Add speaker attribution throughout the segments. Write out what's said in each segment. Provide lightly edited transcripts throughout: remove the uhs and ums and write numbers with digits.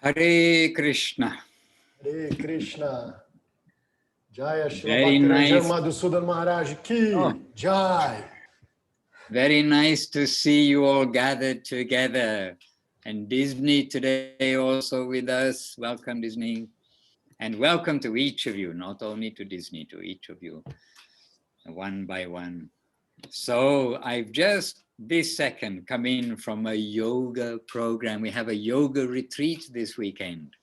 Speaker 1: Hare Krishna.
Speaker 2: Hare Krishna. Jaya Srila
Speaker 1: Very
Speaker 2: Bhaktiranjan
Speaker 1: nice.
Speaker 2: Madhusudan Maharaj Ki Jai.
Speaker 1: Very nice to see you all gathered together. And Disney today also with us. Welcome, Disney. And welcome to each of you, not only to Disney, to each of you, one by one. So I've just this second come in from a yoga program. We have a yoga retreat this weekend.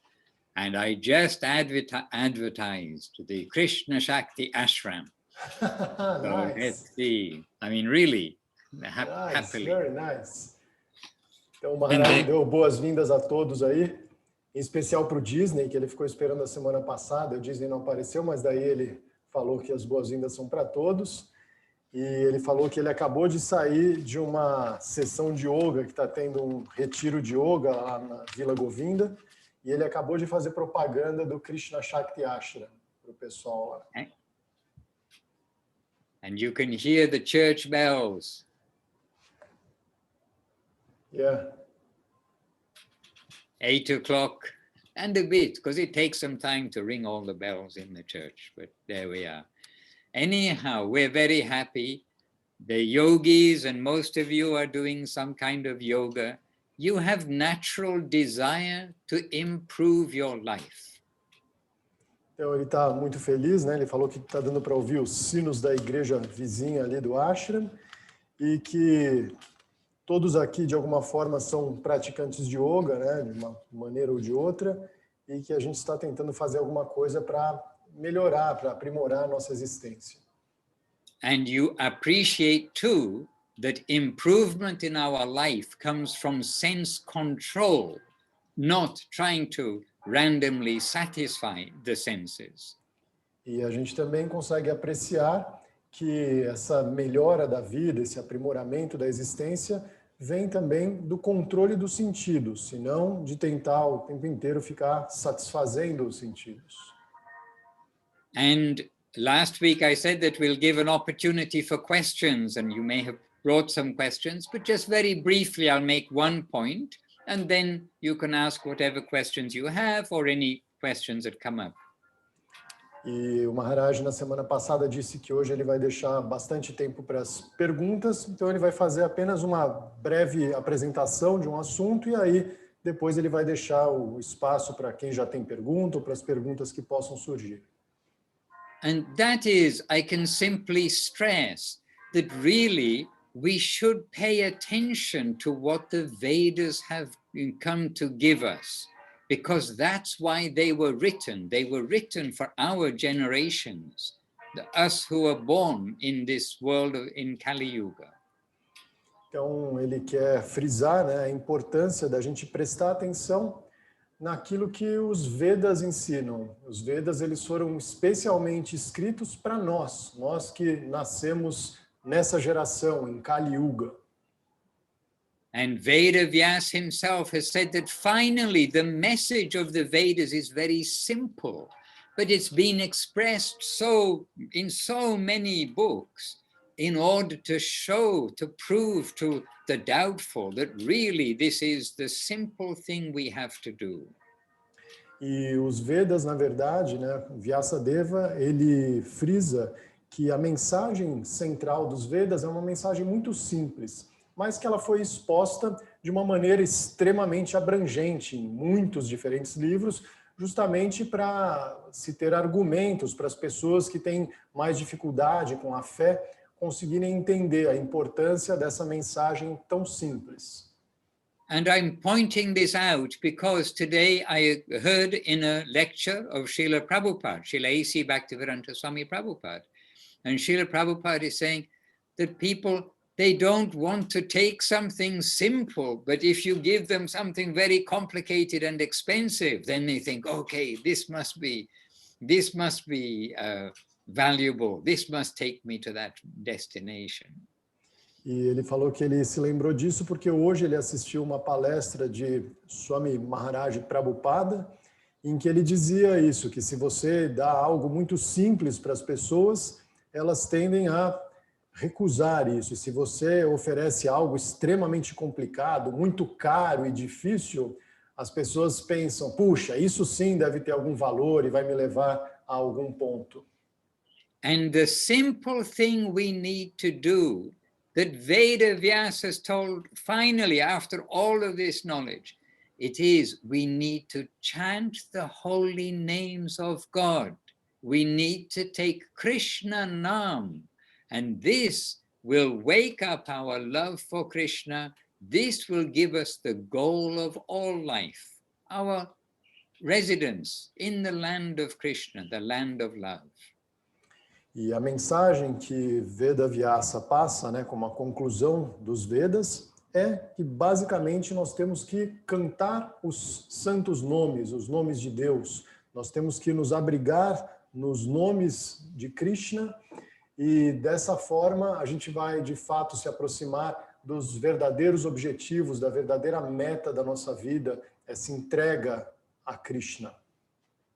Speaker 1: And I just advertised the Krishna Shakti Ashram. So let's see. I mean, really, happily.
Speaker 2: Very nice. Então, o Maharaj deu boas-vindas a todos aí, em especial para o Disney, que ele ficou esperando a semana passada. O Disney não apareceu, mas daí ele falou que as boas-vindas são para todos. E ele falou que ele acabou de sair de uma sessão de yoga, que está tendo um retiro de yoga lá na Vila Govinda, e ele acabou de fazer propaganda do Krishna Shakti Ashram para o pessoal lá.
Speaker 1: And you can hear the church bells.
Speaker 2: Yeah.
Speaker 1: 8 o'clock and a bit, because it takes some time to ring all the bells in the church, but there we are. Anyhow, we're very happy. The yogis, and most of you are doing some kind of yoga. You have natural desire to improve your life.
Speaker 2: Então ele está muito feliz, né? Ele falou que está dando para ouvir os sinos da igreja vizinha ali do ashram e que todos aqui de alguma forma são praticantes de yoga, né? De uma maneira ou de outra, e que a gente está tentando fazer alguma coisa para melhorar, para aprimorar a nossa existência.
Speaker 1: And you appreciate too that improvement in our life comes from sense control, not trying to randomly satisfy the senses.
Speaker 2: E a gente também consegue apreciar que essa melhora da vida, esse aprimoramento da existência, vem também do controle dos sentidos, e não de tentar o tempo inteiro ficar satisfazendo os sentidos.
Speaker 1: And last week I said that we'll give an opportunity for questions, and you may have brought some questions, but just very briefly I'll make one point, and then you can ask whatever questions you have or any questions that come up.
Speaker 2: E o Maharaj na semana passada disse que hoje ele vai deixar bastante tempo para as perguntas, então ele vai fazer apenas uma breve apresentação de um assunto e aí depois ele vai deixar o espaço para quem já tem pergunta ou para as perguntas que possam surgir.
Speaker 1: And that is, I can simply stress that really we should pay attention to what the Vedas have come to give us, because that's why they were written. They were written for our generations, us who are born in this world in Kali Yuga.
Speaker 2: Então ele quer frisar, né, a importância da gente prestar atenção naquilo que os Vedas ensinam. Os Vedas eles foram especialmente escritos para nós que nascemos nessa geração, em Kali Yuga.
Speaker 1: And Veda Vyas himself has said that finally the message of the Vedas is very simple, but it's been expressed in so many books in order to show, to prove to the doubtful that really this is the simple thing we have to do.
Speaker 2: E os Vedas, na verdade, né, Vyasadeva, ele frisa que a mensagem central dos Vedas é uma mensagem muito simples, mas que ela foi exposta de uma maneira extremamente abrangente em muitos diferentes livros, justamente para se ter argumentos para as pessoas que têm mais dificuldade com a fé conseguirem entender a importância dessa mensagem tão simples.
Speaker 1: And I'm pointing this out because today I heard in a lecture of Srila Prabhupada, Srila A.C. Bhaktivedanta Swami Prabhupada, and Srila Prabhupada is saying that people, they don't want to take something simple, but if you give them something very complicated and expensive, then they think, okay, this must be valuable, this must take me to that destination.
Speaker 2: E ele falou que ele se lembrou disso porque hoje ele assistiu uma palestra de Swami Maharaj Prabhupada, em que ele dizia isso, que se você dá algo muito simples para as pessoas, elas tendem a recusar isso. E se você oferece algo extremamente complicado, muito caro e difícil, as pessoas pensam, puxa, isso sim deve ter algum valor e vai me levar a algum ponto.
Speaker 1: And the simple thing we need to do, that Veda Vyasa has told finally after all of this knowledge, it is we need to chant the holy names of God. We need to take Krishna Nam, and this will wake up our love for Krishna. This will give us the goal of all life, our residence in the land of Krishna, the land of love.
Speaker 2: E a mensagem que Veda Vyasa passa, né, como a conclusão dos Vedas, é que basicamente nós temos que cantar os santos nomes, os nomes de Deus. Nós temos que nos abrigar nos nomes de Krishna e dessa forma a gente vai de fato se aproximar dos verdadeiros objetivos, da verdadeira meta da nossa vida, essa entrega a Krishna.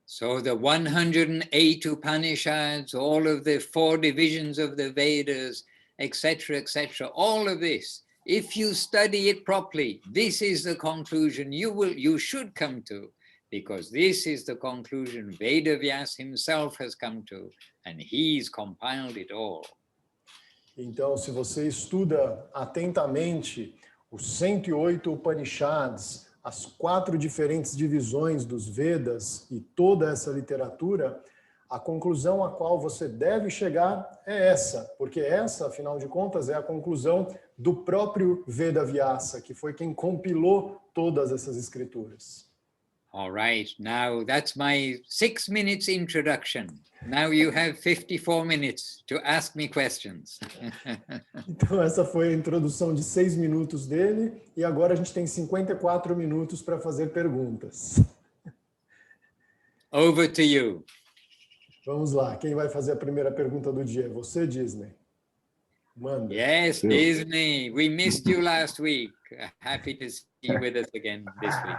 Speaker 1: So the 108 Upanishads, all of the 4 divisions of the Vedas, etc., all of this, if you study it properly, this is the conclusion you should come to, because this is the conclusion Veda Vyasa himself has come to, and he's compiled it all.
Speaker 2: Então, se você estuda atentamente os 108 Upanishads, as 4 diferentes divisões dos Vedas e toda essa literatura, a conclusão a qual você deve chegar é essa, porque essa, afinal de contas, é a conclusão do próprio Veda Vyasa, que foi quem compilou todas essas escrituras.
Speaker 1: All right, now that's my 6 minutes introduction. Now you have 54 minutes to ask me questions.
Speaker 2: Então essa foi a introdução de 6 minutos dele e agora a gente tem 54 minutos para fazer perguntas.
Speaker 1: Over to you.
Speaker 2: Vamos lá, quem vai fazer a primeira pergunta do dia? Você, Disney. Manda.
Speaker 1: Yes, Disney, we missed you last week. Happy to see you with us again this week.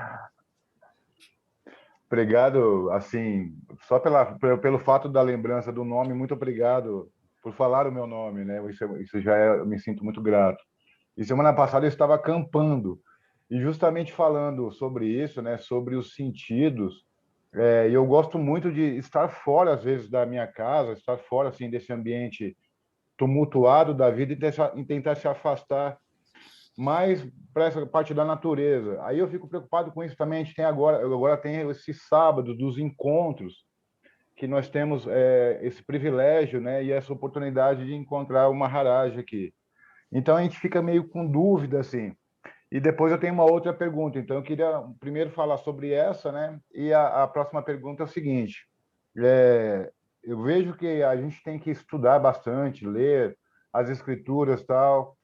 Speaker 3: Obrigado, assim, só pelo fato da lembrança do nome, muito obrigado por falar o meu nome, né? Isso já eu me sinto muito grato. E semana passada eu estava acampando e justamente falando sobre isso, né? Sobre os sentidos. E eu gosto muito de estar fora às vezes da minha casa, estar fora assim desse ambiente tumultuado da vida e tentar se afastar mais para essa parte da natureza. Aí eu fico preocupado com isso também. A gente tem agora tem esses sábados dos encontros, que nós temos esse privilégio, né, e essa oportunidade de encontrar o Maharaj aqui. Então a gente fica meio com dúvida, assim. E depois eu tenho uma outra pergunta. Então eu queria primeiro falar sobre essa, né? E a próxima pergunta é o seguinte: eu vejo que a gente tem que estudar bastante, ler as escrituras, tal.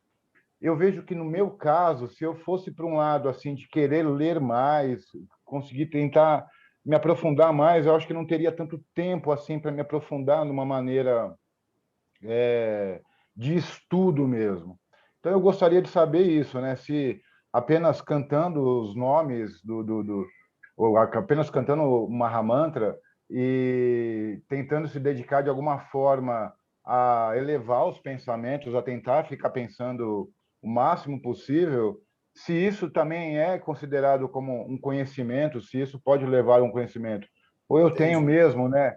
Speaker 3: Eu vejo que no meu caso, se eu fosse para um lado assim de querer ler mais, conseguir tentar me aprofundar mais, eu acho que não teria tanto tempo assim para me aprofundar numa maneira de estudo mesmo. Então eu gostaria de saber isso, né? Se apenas cantando os nomes ou apenas cantando o Mahamantra e tentando se dedicar de alguma forma a elevar os pensamentos, a tentar ficar pensando o máximo possível, se isso também é considerado como um conhecimento, se isso pode levar a um conhecimento. Ou eu tenho mesmo, né,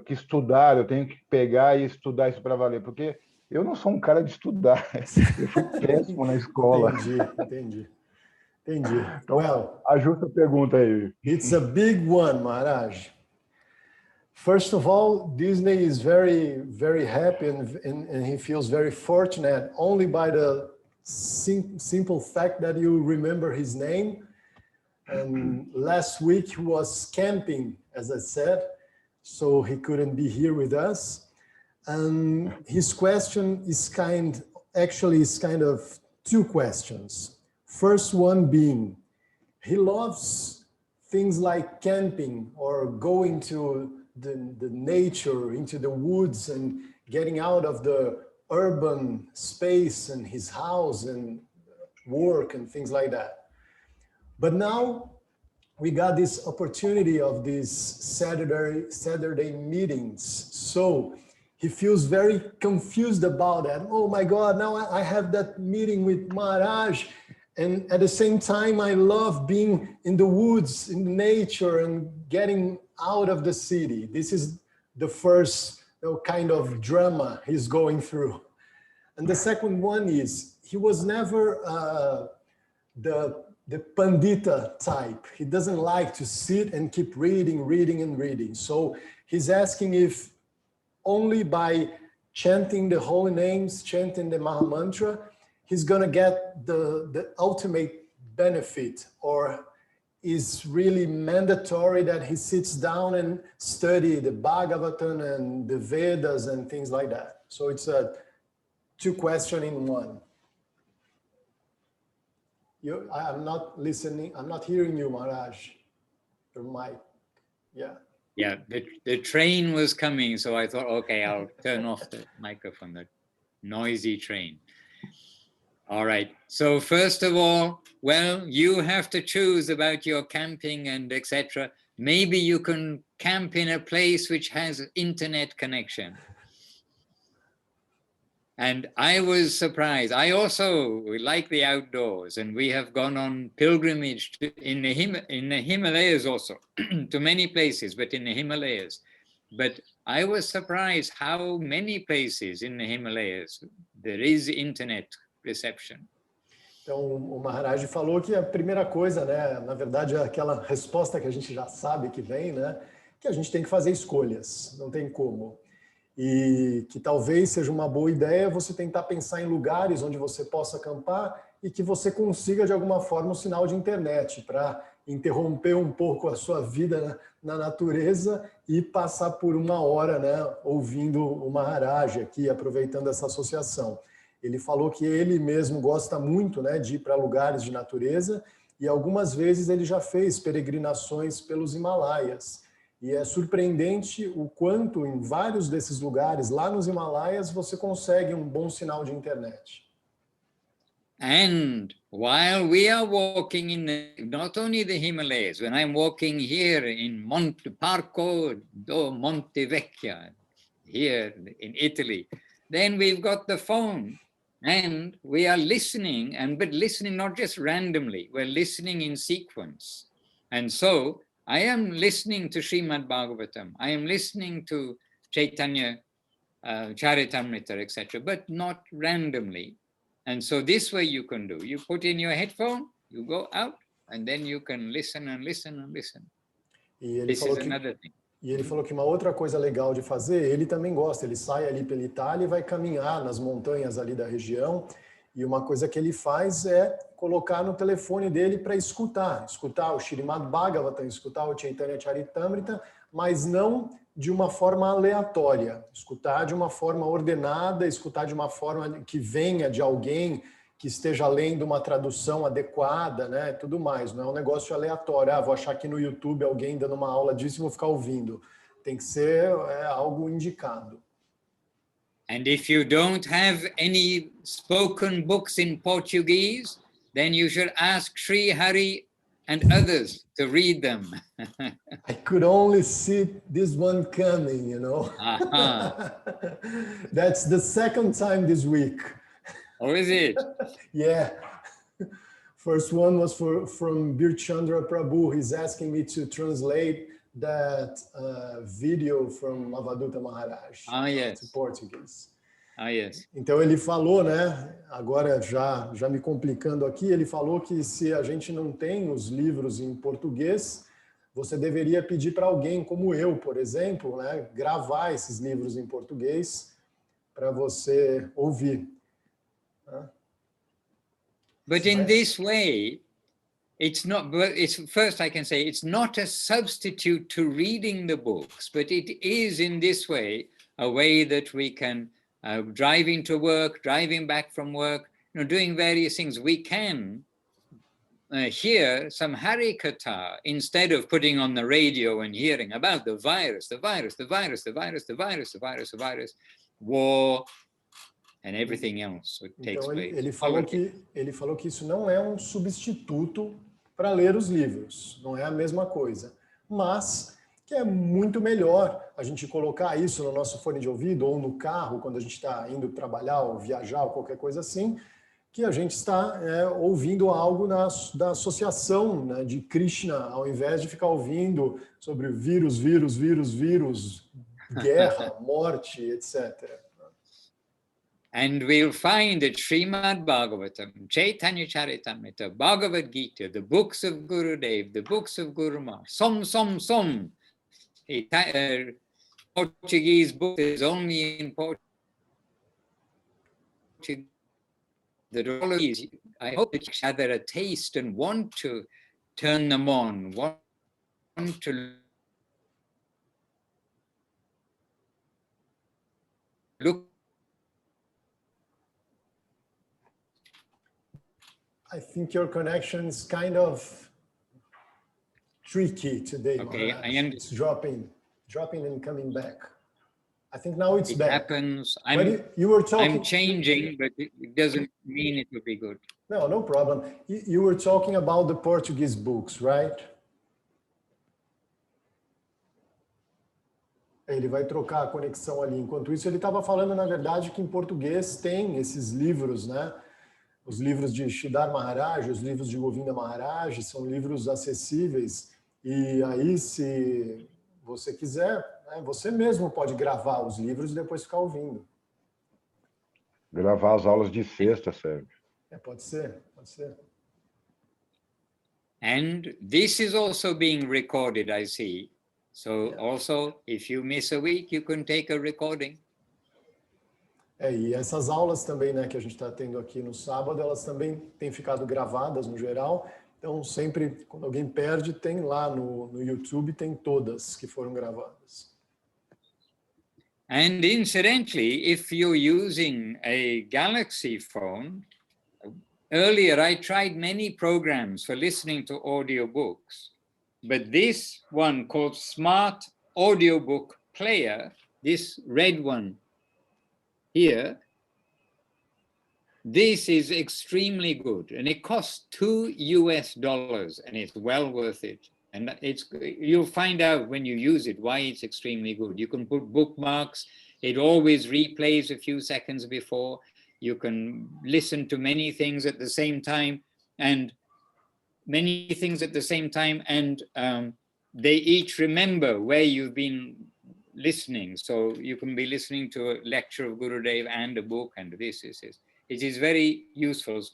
Speaker 3: que estudar, eu tenho que pegar e estudar isso para valer, porque eu não sou um cara de estudar, eu fui péssimo na escola.
Speaker 2: Entendi.
Speaker 3: Então,
Speaker 2: Well,
Speaker 3: ajusta a pergunta aí.
Speaker 2: It's a big one, Maharaj. First of all, Disney is very, very happy and he feels very fortunate only by the simple fact that you remember his name. And last week he was camping, as I said, so he couldn't be here with us. And his question is kind of 2 questions. First one being, he loves things like camping or going to the nature, into the woods and getting out of the urban space and his house and work and things like that. But now we got this opportunity of these Saturday meetings. So he feels very confused about that. Oh my God, now I have that meeting with Maharaj And at the same time, I love being in the woods, in nature, and getting out of the city. This is the first kind of drama he's going through. And the second one is, he was never the pandita type. He doesn't like to sit and keep reading, reading, and reading. So he's asking if only by chanting the holy names, chanting the Mahamantra, he's going to get the ultimate benefit, or is really mandatory that he sits down and study the Bhagavatam and the Vedas and things like that. So it's a two questions in one. I'm not listening. I'm not hearing you, Maharaj. Your mic. Yeah.
Speaker 1: Yeah, the train was coming, so I thought, okay, I'll turn off the microphone, the noisy train. All right. So first of all, well, you have to choose about your camping and etc. Maybe you can camp in a place which has internet connection. And I was surprised. I also like the outdoors, and we have gone on pilgrimage in the Himalayas also, to many places, but in the Himalayas. But I was surprised how many places in the Himalayas there is internet reception.
Speaker 2: Então, o Maharaj falou que a primeira coisa, né, na verdade, é aquela resposta que a gente já sabe que vem, né, que a gente tem que fazer escolhas, não tem como. E que talvez seja uma boa ideia você tentar pensar em lugares onde você possa acampar e que você consiga, de alguma forma, um sinal de internet para interromper um pouco a sua vida na natureza e passar por uma hora, né, ouvindo o Maharaj aqui, aproveitando essa associação. Ele falou que ele mesmo gosta muito, né, de ir para lugares de natureza e algumas vezes ele já fez peregrinações pelos Himalaias. E é surpreendente o quanto em vários desses lugares, lá nos Himalaias, você consegue um bom sinal de internet.
Speaker 1: And while we are walking in not only the Himalayas, when I'm walking here in Monte Parco do Monte Vecchio, here in Italy, then we've got the phone. And we are listening, but listening not just randomly, we're listening in sequence. And so I am listening to Srimad Bhagavatam, I am listening to Chaitanya Charitamrita, etc., but not randomly. And so this way you can do. You put in your headphone, you go out, and then you can listen and listen and listen. This is another thing.
Speaker 2: E ele falou que uma outra coisa legal de fazer, ele também gosta, ele sai ali pela Itália e vai caminhar nas montanhas ali da região, e uma coisa que ele faz é colocar no telefone dele para escutar o Srimad Bhagavatam, escutar o Chaitanya Charitamrita, mas não de uma forma aleatória, escutar de uma forma ordenada, escutar de uma forma que venha de alguém que esteja lendo uma tradução adequada, né, tudo mais. Não é um negócio aleatório. Vou achar aqui no YouTube alguém dando uma aula disso e vou ficar ouvindo. Tem que ser algo indicado.
Speaker 1: And if you don't have any spoken books in Portuguese, then you should ask Sri Hari and others to read them.
Speaker 2: I could only see this one coming, you know. That's the second time this week.
Speaker 1: Oh, is it?
Speaker 2: Yeah. First one was from Birchandra Prabhu. He's asking me to translate that video from Avaduta Maharaj
Speaker 1: yes.
Speaker 2: to Portuguese.
Speaker 1: Yes.
Speaker 2: Então ele falou, né? Agora já me complicando aqui, ele falou que se a gente não tem os livros em português, você deveria pedir para alguém como eu, por exemplo, né, gravar esses livros em português para você ouvir.
Speaker 1: But in this way, first I can say it's not a substitute to reading the books, but it is in this way a way that we can, driving to work, driving back from work, doing various things, we can hear some Harikatha instead of putting on the radio and hearing about the virus, war, and everything else that takes place.
Speaker 2: Ele falou que isso não é um substituto para ler os livros, não é a mesma coisa, mas que é muito melhor a gente colocar isso no nosso fone de ouvido ou no carro quando a gente está indo trabalhar ou viajar ou qualquer coisa assim, que a gente está ouvindo algo da associação, né, de Krishna, ao invés de ficar ouvindo sobre vírus, guerra, morte, etc.
Speaker 1: And we'll find that Srimad Bhagavatam, Chaitanya Charitamrita, Bhagavad Gita, the books of Gurudev, the books of Guru Maharaj, Som, a Portuguese book is only in Portuguese. That all of these, I hope that you have a taste and want to turn them on, want to look.
Speaker 2: I think your connection is kind of tricky today.
Speaker 1: Okay,
Speaker 2: Maharaj. It's dropping and coming back. I think now it's back.
Speaker 1: It happens.
Speaker 2: You were talking.
Speaker 1: I'm changing, but it doesn't mean it will be good.
Speaker 2: No problem. You were talking about the Portuguese books, right? Ele vai trocar a conexão ali. Enquanto isso, ele estava falando, na verdade, que em português tem esses livros, né? Os livros de Sridhar Maharaj, os livros de Govinda Maharaj, são livros acessíveis. E aí, se você quiser, né, você mesmo pode gravar os livros e depois ficar ouvindo.
Speaker 3: Gravar as aulas de sexta, Sérgio.
Speaker 2: Pode ser.
Speaker 1: And this is also being recorded, I see. So also, if you miss a week, you can take a recording.
Speaker 2: E essas aulas também, né, que a gente está tendo aqui no sábado, elas também têm ficado gravadas no geral. Então, sempre, quando alguém perde, tem lá no YouTube, tem todas que foram gravadas.
Speaker 1: And incidentally, if you're using a Galaxy phone, earlier I tried many programs for listening to audiobooks, but this one called Smart Audiobook Player, this red one here, this is extremely good, and it costs $2 and it's well worth it. And you'll find out when you use it why it's extremely good. You can put bookmarks. It always replays a few seconds before. You can listen to many things at the same time, and they each remember where you've been listening. So you can be listening to a lecture of Gurudev and a book, and this is it. It is very useful. It's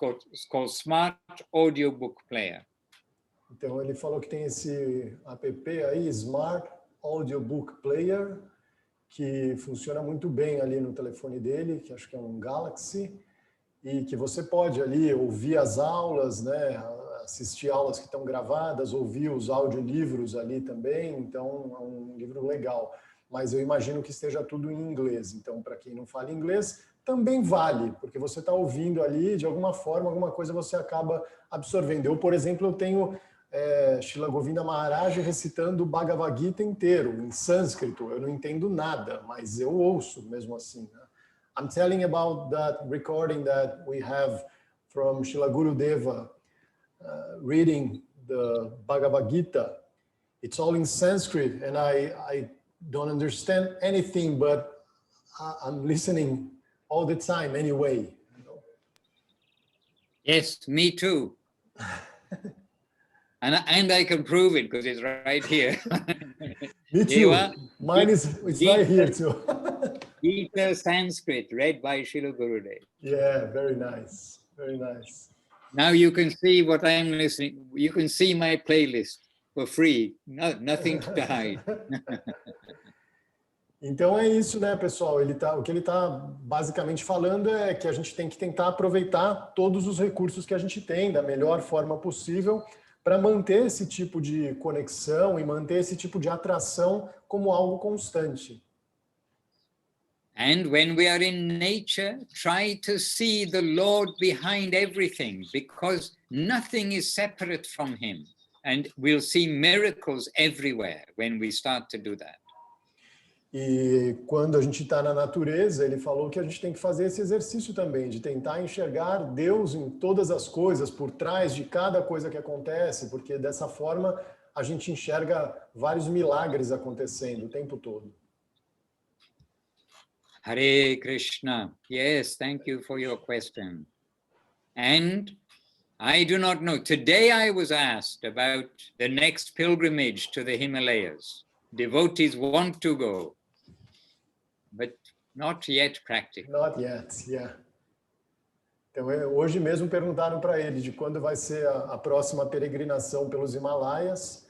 Speaker 1: called Smart Audiobook Player.
Speaker 2: Então, ele falou que tem esse app aí, Smart Audiobook Player, que funciona muito bem ali no telefone dele, que acho que é um Galaxy, e que você pode ali ouvir as aulas, né, assistir aulas que estão gravadas, ouvir os audiolivros ali também, então é um livro legal. Mas eu imagino que esteja tudo em inglês, então para quem não fala inglês, também vale, porque você está ouvindo ali, de alguma forma, alguma coisa você acaba absorvendo. Eu, por exemplo, eu tenho Srila Govinda Maharaj recitando o Bhagavad Gita inteiro, em sânscrito. Eu não entendo nada, mas eu ouço mesmo assim. Né? I'm telling about that recording that we have from Srila Gurudeva reading the Bhagavad Gita. It's all in Sanskrit, and I don't understand anything, but I'm listening all the time anyway. You know?
Speaker 1: Yes, me too. And I can prove it because it's right here.
Speaker 2: Me too. Mine is right here too.
Speaker 1: Gita Sanskrit, read by Srila Gurudev.
Speaker 2: Yeah, very nice. Very nice.
Speaker 1: Now you can see what I'm listening. You can see my playlist for free. Nothing to hide.
Speaker 2: Então é isso, né, pessoal? O que ele está basicamente falando é que a gente tem que tentar aproveitar todos os recursos que a gente tem da melhor forma possível para manter esse tipo de conexão e manter esse tipo de atração como algo constante.
Speaker 1: And when we are in nature, try to see the Lord behind everything, because nothing is separate from him. And we'll see miracles everywhere when we start to do that.
Speaker 2: E quando a gente está na natureza, ele falou que a gente tem que fazer esse exercício também, de tentar enxergar Deus em todas as coisas, por trás de cada coisa que acontece, porque dessa forma a gente enxerga vários milagres acontecendo o tempo todo.
Speaker 1: Hare Krishna. Yes, thank you for your question. And I do not know. Today I was asked about the next pilgrimage to the Himalayas. Devotees want to go, but not yet practical.
Speaker 2: Not yet, yeah. Então, hoje mesmo perguntaram para ele de quando vai ser a próxima peregrinação pelos Himalaias,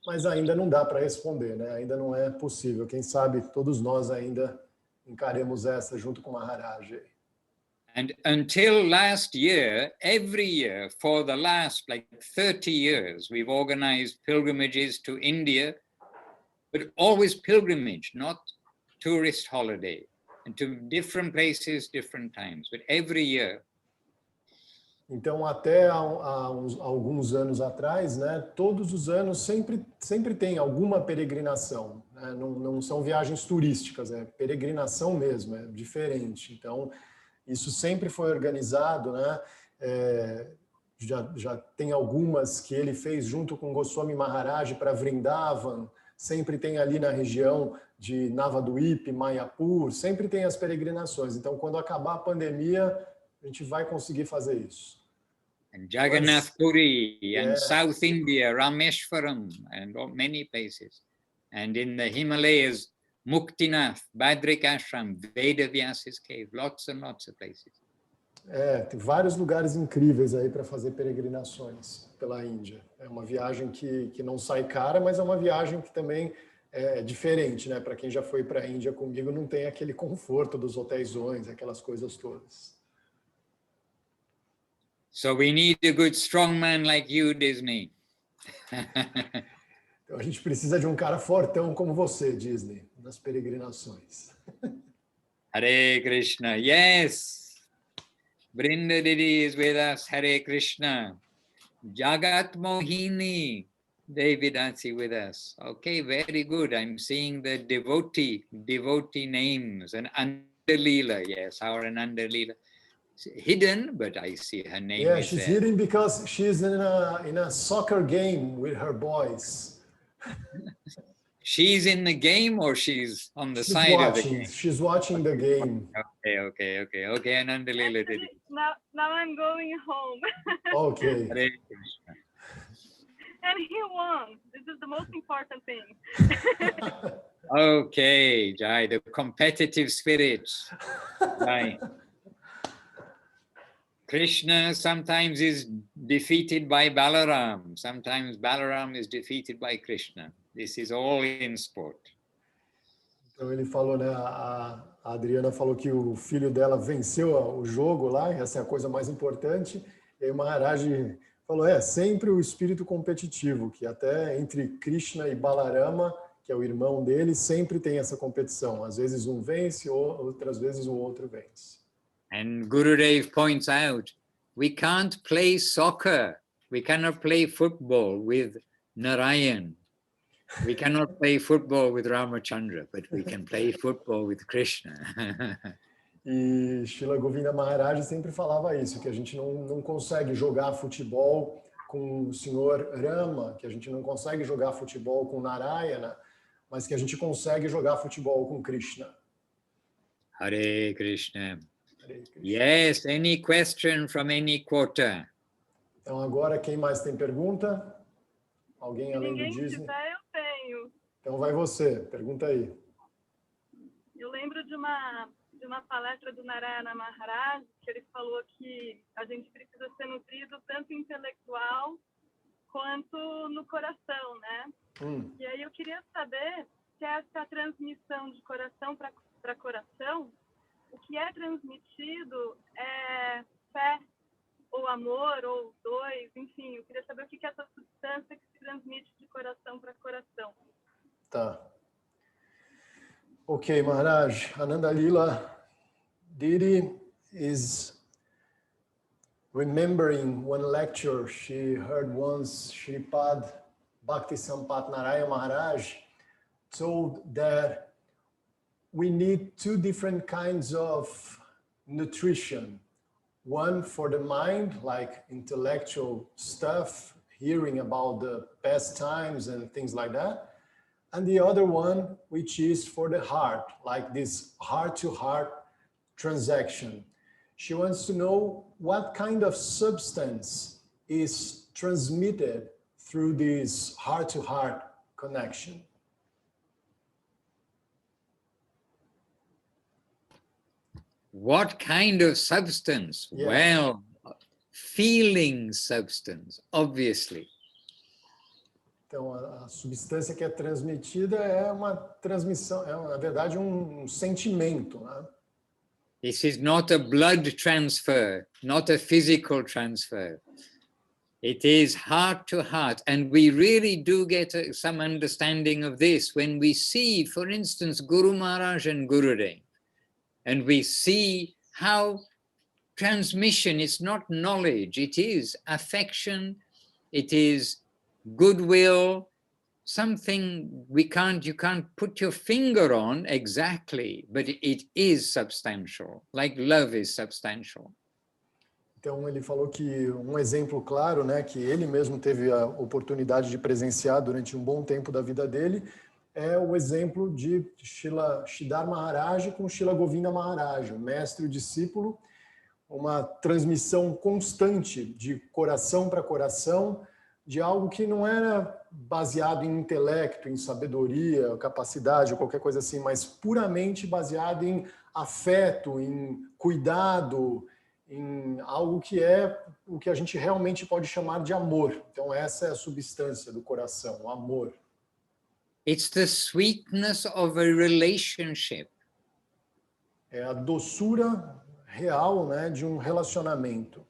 Speaker 2: mas ainda não dá para responder, né? Ainda não é possível. Quem sabe todos nós ainda encaremos essa junto com Maharaj.
Speaker 1: And until last year, every year for the last 30 years, we've organized pilgrimages to India, but always pilgrimage, not tourist holiday, and to different places, different times, but every year.
Speaker 2: Então, até alguns anos atrás, né, todos os anos sempre tem alguma peregrinação, né? Não são viagens turísticas, é peregrinação mesmo, é diferente. Então, isso sempre foi organizado, né? Já tem algumas que ele fez junto com Goswami Maharaj para Vrindavan, sempre tem ali na região de Navadvip, Mayapur, sempre tem as peregrinações. Então, quando acabar a pandemia, a gente vai conseguir fazer isso.
Speaker 1: And Jagannath Puri, and South India, Rameshwaram, and many places. And in the Himalayas, Muktinath, Badrikashram, Vedavyas's cave, lots and lots of places.
Speaker 2: Tem vários lugares incríveis aí para fazer peregrinações pela Índia. É uma viagem que não sai cara, mas é uma viagem que também é diferente, né? Para quem já foi para a Índia comigo, não tem aquele conforto dos hotéisões, aquelas coisas todas.
Speaker 1: So we need a good strong man like you, Disney.
Speaker 2: Então a gente precisa de um cara fortão como você, Disney, nas peregrinações.
Speaker 1: Hare Krishna, yes. Brinda Didi is with us, Hare Krishna. Jagat Mohini, Devidansi with us. Okay, very good. I'm seeing the devotee names. And Andalila, yes, our Andalila. Hidden, but I see her name.
Speaker 2: Yeah, she's hidden because she's in a soccer game with her boys.
Speaker 1: She's in the game, or she's on the side of the game?
Speaker 2: She's watching the game.
Speaker 1: Okay. And
Speaker 4: Actually, now I'm going home.
Speaker 2: Okay.
Speaker 4: And he won. This is the most important thing.
Speaker 1: Okay, Jai, the competitive spirit. Jai. Krishna sometimes is defeated by Balaram. Sometimes Balaram is defeated by Krishna. This is all in sport.
Speaker 2: Então ele falou, né? A Adriana falou que o filho dela venceu o jogo lá, essa é a coisa mais importante. E aí o Maharaj falou, sempre o espírito competitivo, que até entre Krishna e Balarama, que é o irmão dele, sempre tem essa competição. Às vezes um vence, outras vezes o outro vence.
Speaker 1: And Gurudev points out, we can't play soccer. We cannot play football with Narayan. We cannot play football with Ramachandra, but we can play football with Krishna.
Speaker 2: E Srila Govinda Maharaj sempre falava isso, que a gente não consegue jogar futebol com o senhor Rama, que a gente não consegue jogar futebol com Narayana, mas que a gente consegue jogar futebol com Krishna.
Speaker 1: Hare Krishna. Yes, any question from any quota?
Speaker 2: Então agora quem mais tem pergunta? Alguém além do Disney?
Speaker 4: Tiver, eu tenho.
Speaker 2: Então vai você, pergunta aí.
Speaker 4: Eu lembro de uma palestra do Narayana Maharaj, que ele falou que a gente precisa ser nutrido tanto intelectual quanto no coração, né? E aí eu queria saber se essa transmissão de coração para coração, o que é transmitido é fé, ou amor, ou dois, enfim, eu queria saber o que é essa substância que se transmite de coração para coração.
Speaker 2: Tá. Ok, Maharaj, Ananda Lila Didi is remembering one lecture she heard once. Shripad Bhakti Sampat Narayana Maharaj told that we need two different kinds of nutrition. One for the mind, like intellectual stuff, hearing about the past times and things like that. And the other one, which is for the heart, like this heart-to-heart transaction. She wants to know what kind of substance is transmitted through this heart-to-heart connection.
Speaker 1: What kind of substance?
Speaker 2: Yeah.
Speaker 1: Well, feeling substance, obviously.
Speaker 2: Então, a substância que é transmitida é uma transmissão, é, na verdade, um sentimento, né?
Speaker 1: This is not a blood transfer, not a physical transfer. It is heart to heart. And we really do get some understanding of this when we see, for instance, Guru Maharaj and Gurudev. And we see how transmission is not knowledge, it is affection, it is goodwill, something you can't put your finger on exactly, but it is substantial, like love is substantial.
Speaker 2: Então, ele falou que um exemplo claro, né, que ele mesmo teve a oportunidade de presenciar durante um bom tempo da vida dele, é o exemplo de Srila Sridhar Maharaj com Srila Govinda Maharaj, o mestre e o discípulo, uma transmissão constante de coração para coração, de algo que não era baseado em intelecto, em sabedoria, capacidade, ou qualquer coisa assim, mas puramente baseado em afeto, em cuidado, em algo que é o que a gente realmente pode chamar de amor. Então essa é a substância do coração, o amor.
Speaker 1: It's the sweetness of a relationship.
Speaker 2: É a doçura real, né, de um relacionamento.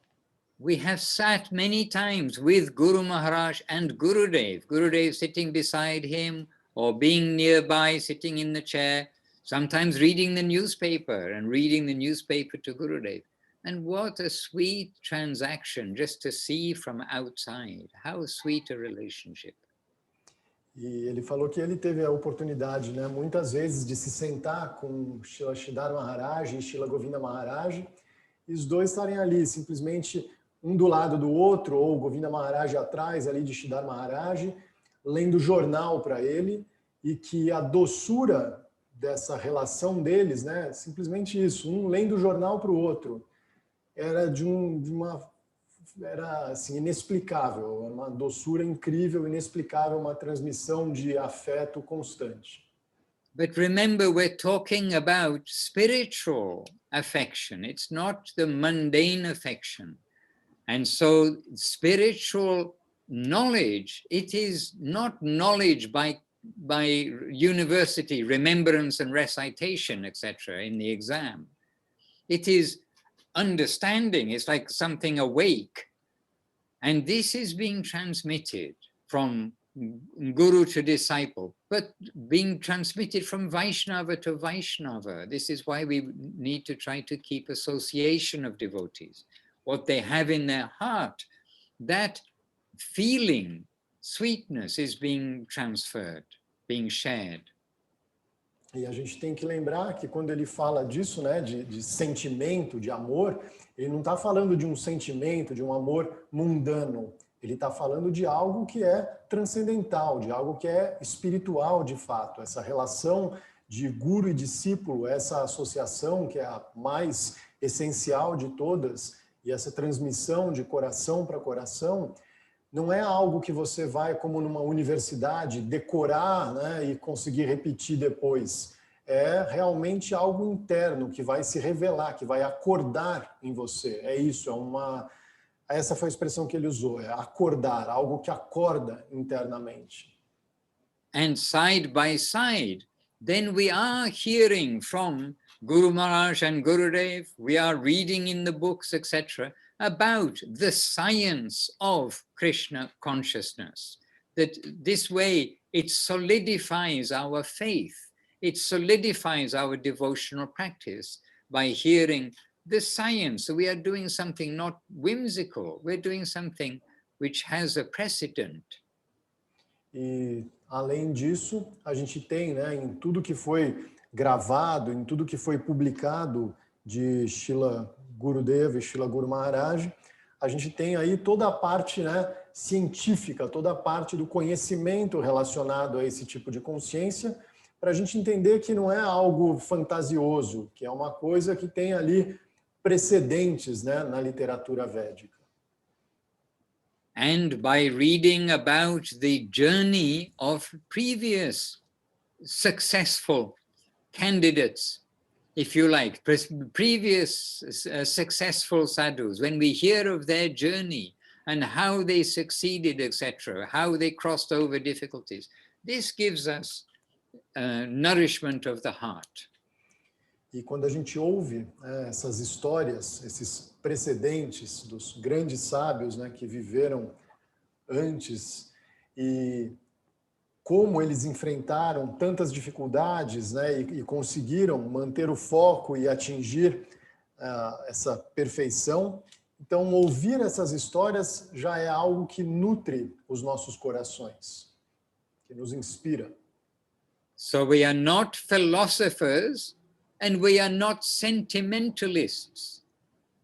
Speaker 1: We have sat many times with Guru Maharaj and Gurudev, Gurudev sitting beside him or being nearby, sitting in the chair, sometimes reading the newspaper and reading the newspaper to Gurudev. And what a sweet transaction just to see from outside. How sweet a relationship.
Speaker 2: E ele falou que ele teve a oportunidade, né, muitas vezes, de se sentar com Srila Sridhar Maharaj e Srila Govinda Maharaj, e os dois estarem ali, simplesmente um do lado do outro, ou Govinda Maharaj atrás ali de Sridhar Maharaj, lendo jornal para ele, e que a doçura dessa relação deles, né, simplesmente isso, um lendo jornal para o outro, era era assim, inexplicável, uma doçura incrível, inexplicável, uma transmissão de afeto constante.
Speaker 1: But remember, we're talking about spiritual affection. It's not the mundane affection. And so spiritual knowledge, it is not knowledge by university, remembrance and recitation, etc., in the exam. It is understanding. It's like something awake. And this is being transmitted from guru to disciple, but being transmitted from Vaishnava to Vaishnava. This is why we need to try to keep association of devotees. What they have in their heart, that feeling, sweetness is being transferred, being shared.
Speaker 2: E a gente tem que lembrar que quando ele fala disso, né, de sentimento, de amor, ele não está falando de um sentimento, de um amor mundano. Ele está falando de algo que é transcendental, de algo que é espiritual de fato. Essa relação de guru e discípulo, essa associação que é a mais essencial de todas, e essa transmissão de coração para coração, não é algo que você vai, como numa universidade, decorar, né, e conseguir repetir depois. É realmente algo interno que vai se revelar, que vai acordar em você. É isso, essa foi a expressão que ele usou, é acordar, algo que acorda internamente.
Speaker 1: And side by side, then we are hearing from Guru Maharaj and Gurudev, we are reading in the books, etc., about the science of Krishna consciousness. That this way it solidifies our faith, it solidifies our devotional practice by hearing the science. So we are doing something not whimsical, we're doing something which has a precedent.
Speaker 2: E além disso, a gente tem, né, em tudo que foi gravado, em tudo que foi publicado de Srila Gurudeva e Srila Guru Maharaj, a gente tem aí toda a parte, né, científica, toda a parte do conhecimento relacionado a esse tipo de consciência, para a gente entender que não é algo fantasioso, que é uma coisa que tem ali precedentes, né, na literatura védica.
Speaker 1: And by reading about the journey of previous successful candidates, if you like, previous successful sadhus, when we hear of their journey and how they succeeded, etc., how they crossed over difficulties, this gives us nourishment of the heart.
Speaker 2: E quando a gente ouve essas histórias, esses precedentes dos grandes sábios, né, que viveram antes e como eles enfrentaram tantas dificuldades, né, e conseguiram manter o foco e atingir essa perfeição. Então, ouvir essas histórias já é algo que nutre os nossos corações, que nos inspira.
Speaker 1: So we are not philosophers and we are not sentimentalists,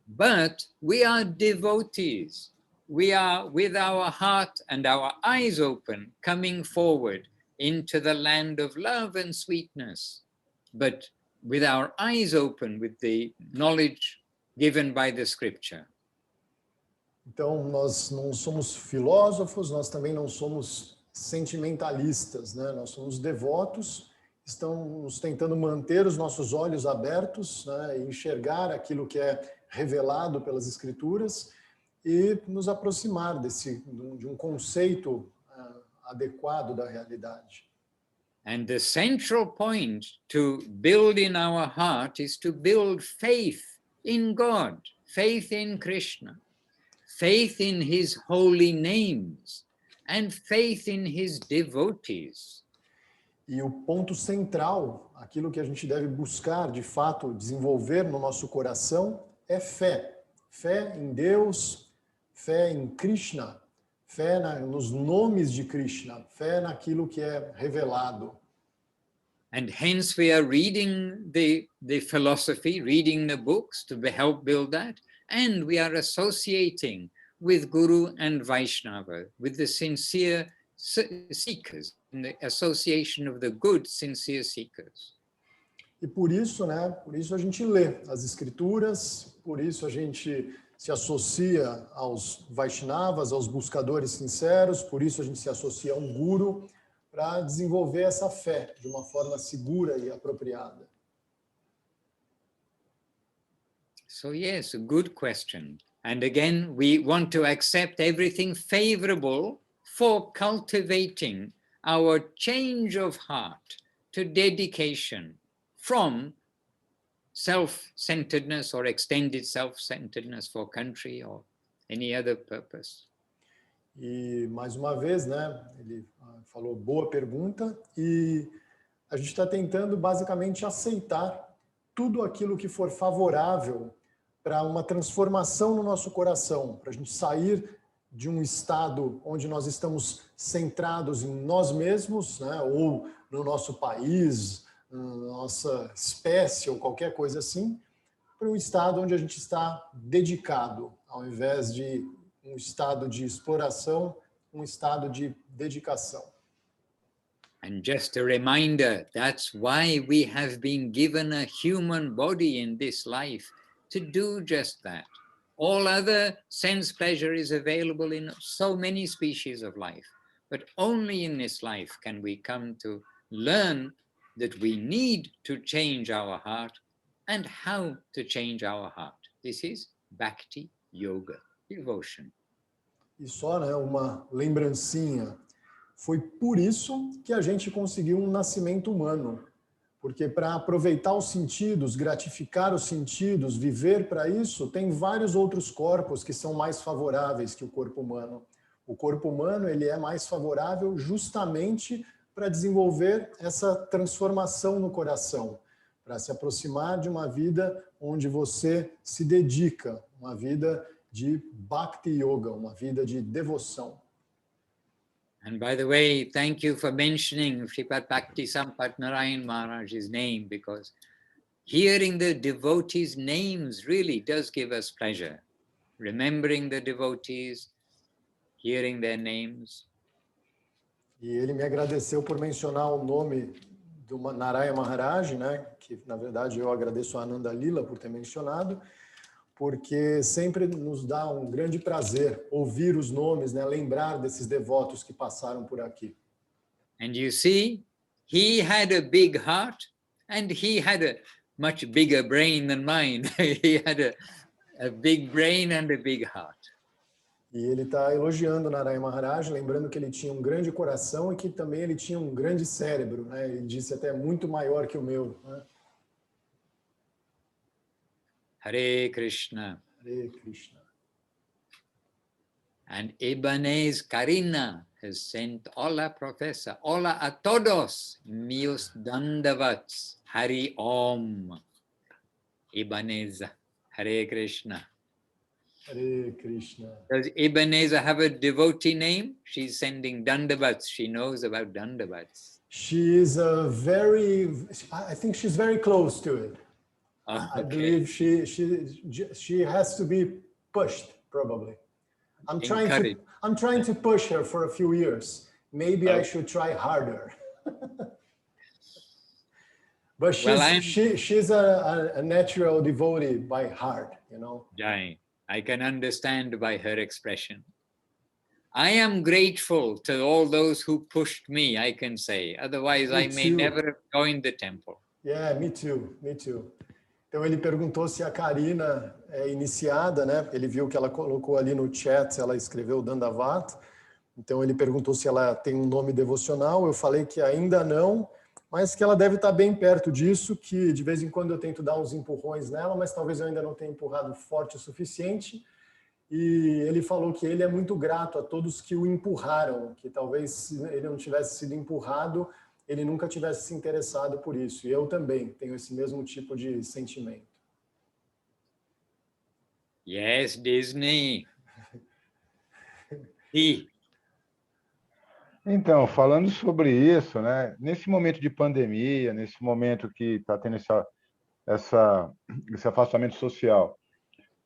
Speaker 1: but we are devotees. We are, with our heart and our eyes open, coming forward into the land of love and sweetness, but with our eyes open with the knowledge given by the scripture.
Speaker 2: Então, nós não somos filósofos, nós também não somos sentimentalistas, né? Nós somos devotos, estamos tentando manter os nossos olhos abertos, né, e enxergar aquilo que é revelado pelas Escrituras e nos aproximar de um conceito adequado da realidade.
Speaker 1: And the central point to build in our heart is to build faith in God, faith in Krishna, faith in his holy names, and faith in his devotees.
Speaker 2: E o ponto central, aquilo que a gente deve buscar, de fato, desenvolver no nosso coração, é fé. Fé em Deus, fé em Krishna, fé nos nomes de Krishna, fé naquilo que é revelado.
Speaker 1: And hence we are reading the philosophy, reading the books to help build that, and we are associating with Guru and Vaishnava, with the sincere seekers, in the association of the good, sincere seekers.
Speaker 2: E por isso, né, por isso a gente lê as escrituras, por isso a gente se associa aos Vaishnavas, aos buscadores sinceros, por isso a gente se associa a um guru para desenvolver essa fé de uma forma segura e apropriada.
Speaker 1: So yes, a good question. And again, we want to accept everything favorable for cultivating our change of heart to dedication from self-centeredness or extended self-centeredness for country or any other purpose.
Speaker 2: E mais uma vez, né, ele falou boa pergunta e a gente está tentando basicamente aceitar tudo aquilo que for favorável para uma transformação no nosso coração, para a gente sair de um estado onde nós estamos centrados em nós mesmos, né, ou no nosso país, na nossa espécie ou qualquer coisa assim, para um estado onde a gente está dedicado, ao invés de um estado de exploração, um estado de dedicação.
Speaker 1: And just a reminder, that's why we have been given a human body in this life, to do just that. All other sense pleasure is available in so many species of life, but only in this life can we come to learn that we need to change our heart and how to change our heart. This is Bhakti Yoga, devotion.
Speaker 2: E só, né, uma lembrancinha, foi por isso que a gente conseguiu um nascimento humano, porque para aproveitar os sentidos, gratificar os sentidos, viver para isso, tem vários outros corpos que são mais favoráveis que o corpo humano. O corpo humano ele é mais favorável justamente para desenvolver essa transformação no coração, para se aproximar de uma vida onde você se dedica, uma vida de Bhakti Yoga, uma vida de devoção.
Speaker 1: And by the way, thank you for mentioning Sripad Bhakti Sampat Narayan Maharaj's name, because hearing the devotees' names really does give us pleasure. Remembering the devotees, hearing their names.
Speaker 2: E ele me agradeceu por mencionar o nome do Narayana Maharaj, né? Que na verdade eu agradeço a Ananda Lila por ter mencionado, porque sempre nos dá um grande prazer ouvir os nomes, né? Lembrar desses devotos que passaram por aqui.
Speaker 1: And you see, he had a big heart and he had a much bigger brain than mine. He had a big brain and a big heart.
Speaker 2: E ele está elogiando Narayana Maharaj, lembrando que ele tinha um grande coração e que também ele tinha um grande cérebro, né? Ele disse até muito maior que o meu, né?
Speaker 1: Hare Krishna.
Speaker 2: Hare Krishna.
Speaker 1: And Ibanez Karina has sent hola professor, hola a todos, mios dandavats, Hari Om. Ibanez, Hare Krishna.
Speaker 2: Hare Krishna.
Speaker 1: Does Ebenezer have a devotee name? She's sending dandavats. She knows about dandavats.
Speaker 2: She is I think she's very close to it.
Speaker 1: Oh,
Speaker 2: I believe she has to be pushed, probably. I'm trying to push her for a few years. Maybe I should try harder. But she's a natural devotee by heart, you know.
Speaker 1: Jai. I can understand by her expression. I am grateful to all those who pushed me, I can say. Otherwise, I may never have joined the temple.
Speaker 2: Yeah, me too, me too. Então ele perguntou se a Karina é iniciada, né? Ele viu que ela colocou ali no chat, ela escreveu Dandavat. Então ele perguntou se ela tem um nome devocional. Eu falei que ainda não, mas que ela deve estar bem perto disso, que de vez em quando eu tento dar uns empurrões nela, mas talvez eu ainda não tenha empurrado forte o suficiente. E ele falou que ele é muito grato a todos que o empurraram, que talvez se ele não tivesse sido empurrado, ele nunca tivesse se interessado por isso. E eu também tenho esse mesmo tipo de sentimento.
Speaker 1: Yes, Disney.
Speaker 3: Então, falando sobre isso, né? Nesse momento de pandemia, nesse momento que está tendo esse afastamento social,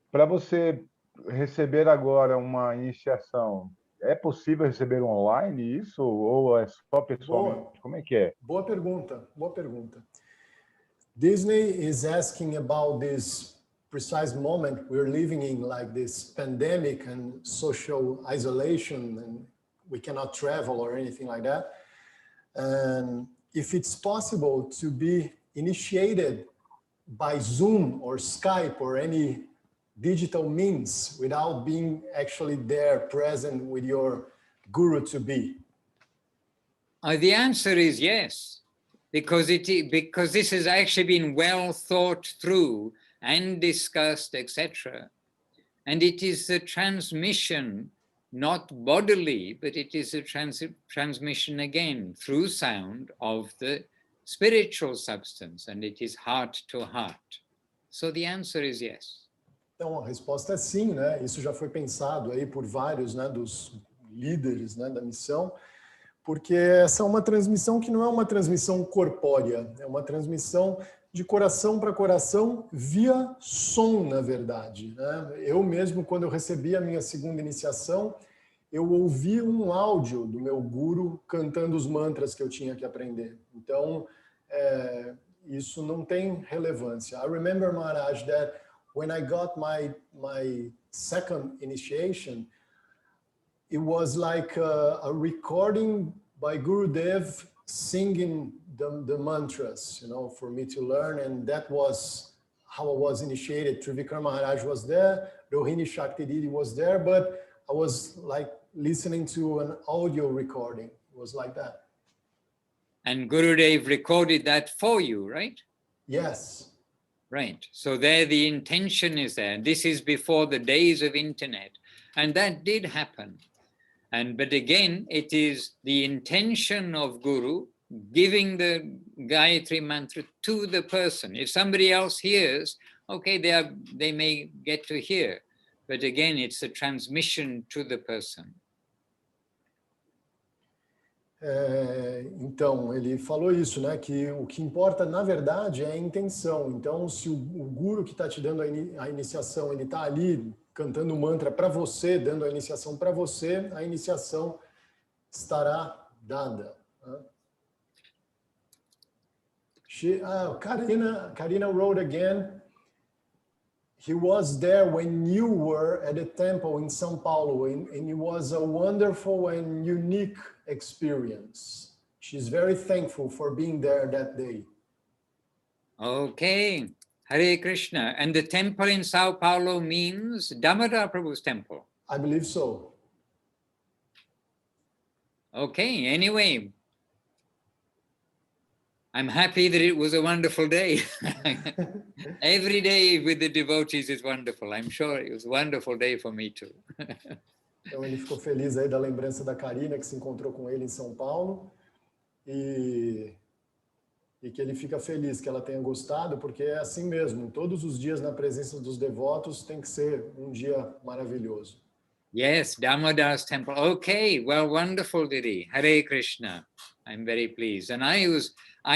Speaker 3: para você receber agora uma iniciação, é possível receber online isso ou é só pessoalmente? Como é que é?
Speaker 2: Boa pergunta, boa pergunta. Disney is asking about this precise moment we're living in, like this pandemic and social isolation, and we cannot travel or anything like that. And if it's possible to be initiated by Zoom or Skype or any digital means without being actually there present with your guru to be?
Speaker 1: The answer is yes, because this has actually been well thought through and discussed, etc. And it is the transmission, not bodily, but it is a transmission again through sound of the spiritual substance, and it is heart to heart. So the answer is yes.
Speaker 2: Então, a resposta é sim, né? Isso já foi pensado aí por vários, né, dos líderes, né, da missão, porque essa é uma transmissão que não é uma transmissão corpórea, é uma transmissão de coração para coração via som, na verdade, né? Eu mesmo, quando eu recebi a minha segunda iniciação, eu ouvi um áudio do meu guru cantando os mantras que eu tinha que aprender. Então, isso não tem relevância. I remember, Maharaj, that when I got my second initiation, it was like a recording by Gurudev singing the mantras, you know, for me to learn. And that was how I was initiated. Trivikram Maharaj was there, Rohini Shaktididi was there, but I was like listening to an audio recording. It was like that.
Speaker 1: And Gurudev recorded that for you, right?
Speaker 2: Yes.
Speaker 1: Right. So there the intention is there. This is before the days of internet. And that did happen. But again, it is the intention of Guru giving the Gayatri mantra to the person. If somebody else hears, okay, they may get to hear. But again, it's a transmission to the person.
Speaker 2: Então, ele falou isso, né? Que o que importa, na verdade, é a intenção. Então, se o guru que está te dando a iniciação, ele está ali cantando o mantra para você, dando a iniciação para você, a iniciação estará dada. Karina wrote again, he was there when you were at the temple in São Paulo, and it was a wonderful and unique experience. She's very thankful for being there that day.
Speaker 1: Okay, Hare Krishna. And the temple in Sao Paulo means Damodar Prabhu's temple.
Speaker 2: I believe so.
Speaker 1: Okay, anyway, I'm happy that it was a wonderful day. Every day with the devotees is wonderful. I'm sure it was a wonderful day for me too.
Speaker 2: Então ele ficou feliz aí da lembrança da Karina, que se encontrou com ele em São Paulo, e que ele fica feliz que ela tenha gostado, porque é assim mesmo, todos os dias na presença dos devotos tem que ser um dia maravilhoso.
Speaker 1: Yes, Damodar's temple. Okay, well, wonderful, Didi. Hare Krishna. I'm very pleased. And I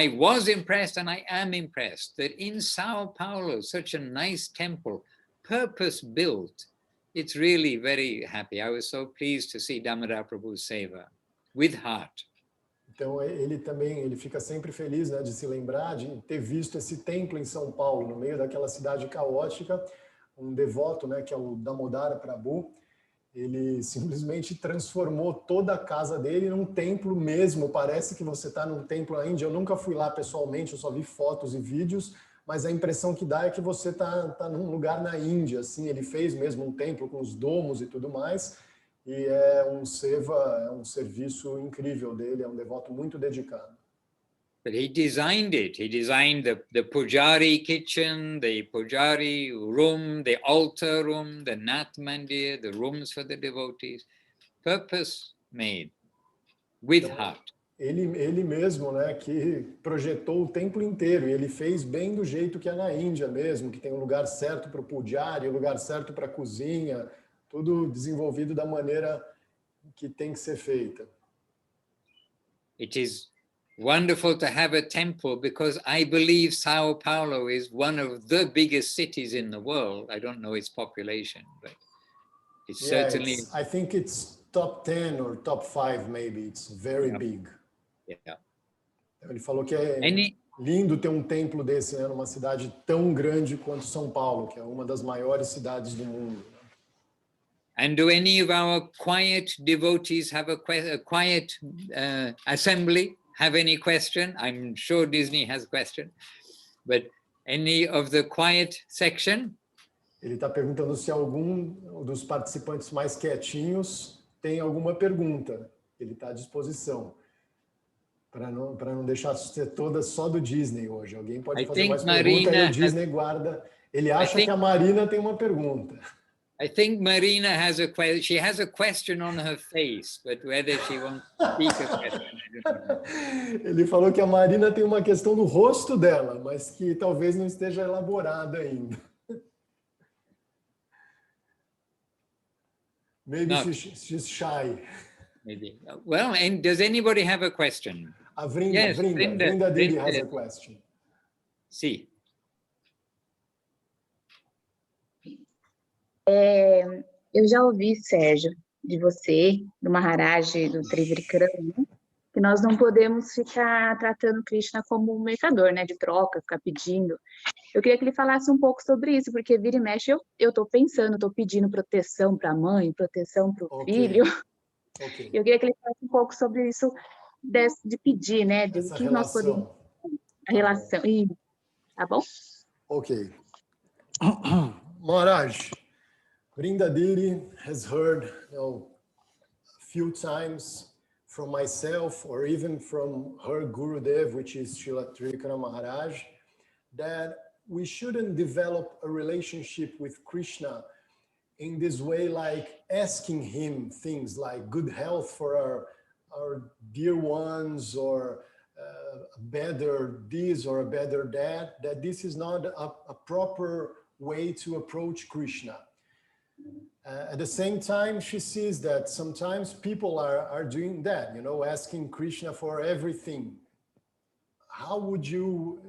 Speaker 1: was impressed, and I am impressed that in Sao Paulo, such a nice temple, purpose-built. It's really very happy. I was so pleased to see Damodar Prabhu's seva with heart.
Speaker 2: Então ele fica sempre feliz, né, de se lembrar de ter visto esse templo em São Paulo, no meio daquela cidade caótica, um devoto, né, que é o Damodara Prabhu. Ele simplesmente transformou toda a casa dele num templo mesmo. Parece que você está num templo na Índia. Eu nunca fui lá pessoalmente, eu só vi fotos e vídeos, mas a impressão que dá é que você tá num lugar na Índia. Assim, ele fez mesmo um templo com os domos e tudo mais. E é um seva, é um serviço incrível dele, é um devoto muito dedicado.
Speaker 1: But he designed it. He designed the pujari kitchen, the pujari room, the altar room, the Nath Mandir, the rooms for the devotees. Purpose made, with heart.
Speaker 2: Ele mesmo, né, que projetou o templo inteiro, e ele fez bem do jeito que é na Índia mesmo, que tem um lugar certo para o pujari, um lugar certo para a cozinha, tudo desenvolvido da maneira que tem que ser feita.
Speaker 1: It is wonderful to have a temple, because I believe Sao Paulo is one of the biggest cities in the world. I don't know its population, but it's certainly...
Speaker 2: I think it's top 10 or top 5 maybe. It's very big.
Speaker 1: Yeah.
Speaker 2: Ele falou que é lindo ter um templo desse, né, numa cidade tão grande quanto São Paulo, que é uma das maiores cidades do mundo.
Speaker 1: And do any of our quiet devotees have a quiet assembly? Have any question? I'm sure Disney has a question, but any of the quiet section?
Speaker 2: Ele está perguntando se algum dos participantes mais quietinhos tem alguma pergunta. Ele está à disposição, para não deixar ser toda só do Disney hoje. Alguém pode fazer mais pergunta e o Disney guarda. Ele acha que a Marina tem uma pergunta.
Speaker 1: I think Marina has a question. She has a question on her face, but whether she wants to speak a question, I don't know.
Speaker 2: Ele falou que a Marina tem uma questão no rosto dela, mas que talvez não esteja elaborada ainda. Maybe she's shy.
Speaker 1: Maybe. Well, and does anybody have a question?
Speaker 2: A Vrinda,
Speaker 1: Yes,
Speaker 2: Vrinda Didi has a question.
Speaker 1: See.
Speaker 5: Eu já ouvi, Sérgio, de você, do Maharaj, do Trivikrama, que nós não podemos ficar tratando Krishna como um mercador, né, de troca, ficar pedindo. Eu queria que ele falasse um pouco sobre isso, porque vira e mexe eu estou pensando, estou pedindo proteção para a mãe, proteção para o filho.
Speaker 2: Okay.
Speaker 5: Eu queria que ele falasse um pouco sobre isso de pedir, né, de
Speaker 2: essa
Speaker 5: que
Speaker 2: relação.
Speaker 5: Nós podemos... A relação. Tá bom?
Speaker 2: Ok. Maharaj, Vrinda Didi has heard, a few times from myself or even from her Gurudev, which is Srila Trivikram Maharaj, that we shouldn't develop a relationship with Krishna in this way, like asking him things like good health for our dear ones, or a better this or a better that this is not a proper way to approach Krishna. At the same time, she sees that sometimes people are doing that, asking Krishna for everything. How would you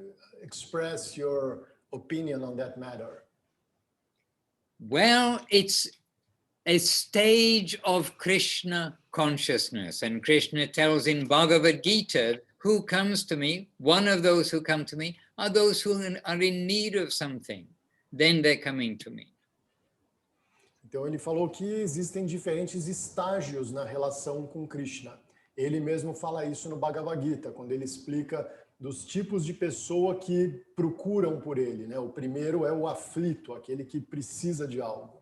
Speaker 2: express your opinion on that matter?
Speaker 1: Well, it's a stage of Krishna consciousness, and Krishna tells in Bhagavad Gita, who comes to me, one of those who come to me are those who are in need of something. then they're coming to me.
Speaker 2: Então ele falou que existem diferentes estágios na relação com Krishna. Ele mesmo fala isso no Bhagavad Gita, quando ele explica dos tipos de pessoa que procuram por ele, né? O primeiro é o aflito, aquele que precisa de algo.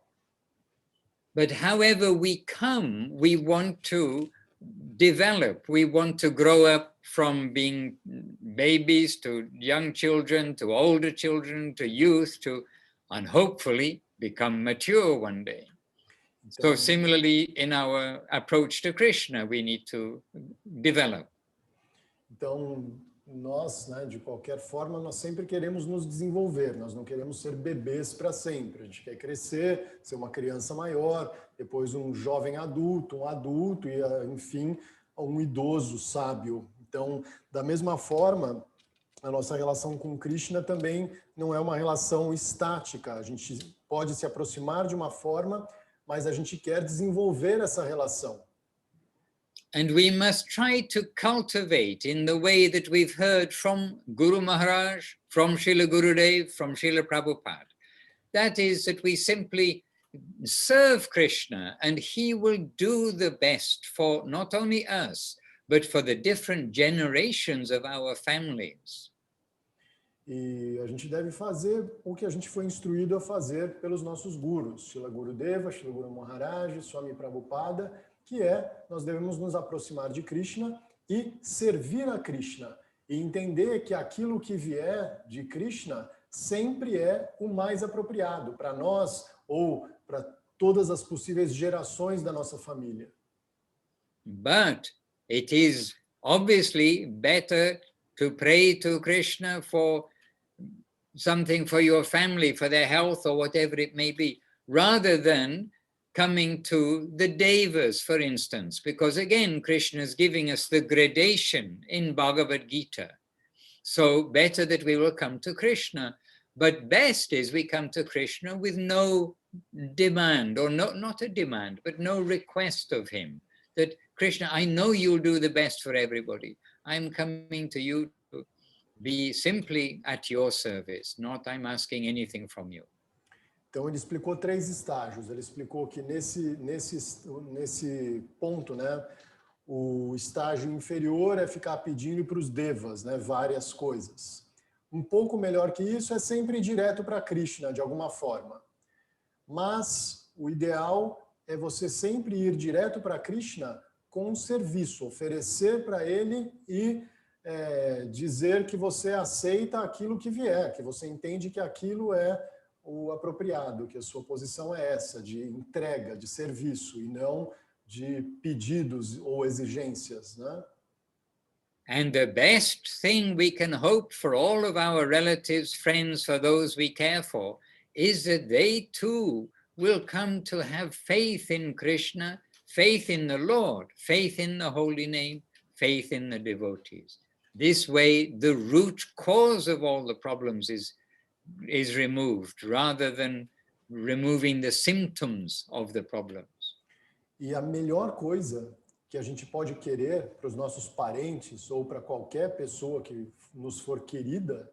Speaker 1: But however we come, we want to develop. We want to grow up from being babies to young children, to older children, to youth, and hopefully become mature one day. So similarly, in our approach to Krishna, we need to develop.
Speaker 2: Então, nós, né, de qualquer forma, nós sempre queremos nos desenvolver, nós não queremos ser bebês para sempre, a gente quer crescer, ser uma criança maior, depois um jovem adulto, um adulto e, enfim, um idoso sábio. Então, da mesma forma, a nossa relação com Krishna também não é uma relação estática, a gente pode se aproximar de uma forma, mas a gente quer desenvolver essa relação.
Speaker 1: And we must try to cultivate in the way that we've heard from Guru Maharaj, from Srila Gurudev, from Srila Prabhupada. That is, that we simply serve Krishna and he will do the best for not only us, but for the different generations of our families.
Speaker 2: E a gente deve fazer o que a gente foi instruído a fazer pelos nossos gurus, Srila Gurudeva, Srila Guru Maharaj, Swami Prabhupada, que é, nós devemos nos aproximar de Krishna e servir a Krishna, e entender que aquilo que vier de Krishna sempre é o mais apropriado para nós ou para todas as possíveis gerações da nossa família.
Speaker 1: But it is obviously better to pray to Krishna for something for your family, for their health or whatever it may be, rather than coming to the devas, for instance, because again, Krishna is giving us the gradation in Bhagavad Gita. So better that we will come to Krishna, but best is we come to Krishna with no demand, or not a demand, but no request of him, that Krishna, I know you'll do the best for everybody. I'm coming to you to be simply at your service, not I'm asking anything from you.
Speaker 2: Então ele explicou 3 estágios. Ele explicou que nesse ponto, né, o estágio inferior é ficar pedindo para os devas, né, várias coisas. Um pouco melhor que isso é sempre ir direto para Krishna, de alguma forma. Mas o ideal é você sempre ir direto para Krishna com um serviço, oferecer para ele e dizer que você aceita aquilo que vier, que você entende que aquilo é o apropriado, que a sua posição é essa, de entrega, de serviço, e não de pedidos ou exigências, né?
Speaker 1: And the best thing we can hope for all of our relatives, friends, for those we care for, is that they too will come to have faith in Krishna, faith in the Lord, faith in the holy name, faith in the devotees. This way, the root cause of all the problems is removed, rather than removing the symptoms of the problems.
Speaker 2: E a melhor coisa que a gente pode querer para os nossos parentes ou para qualquer pessoa que nos for querida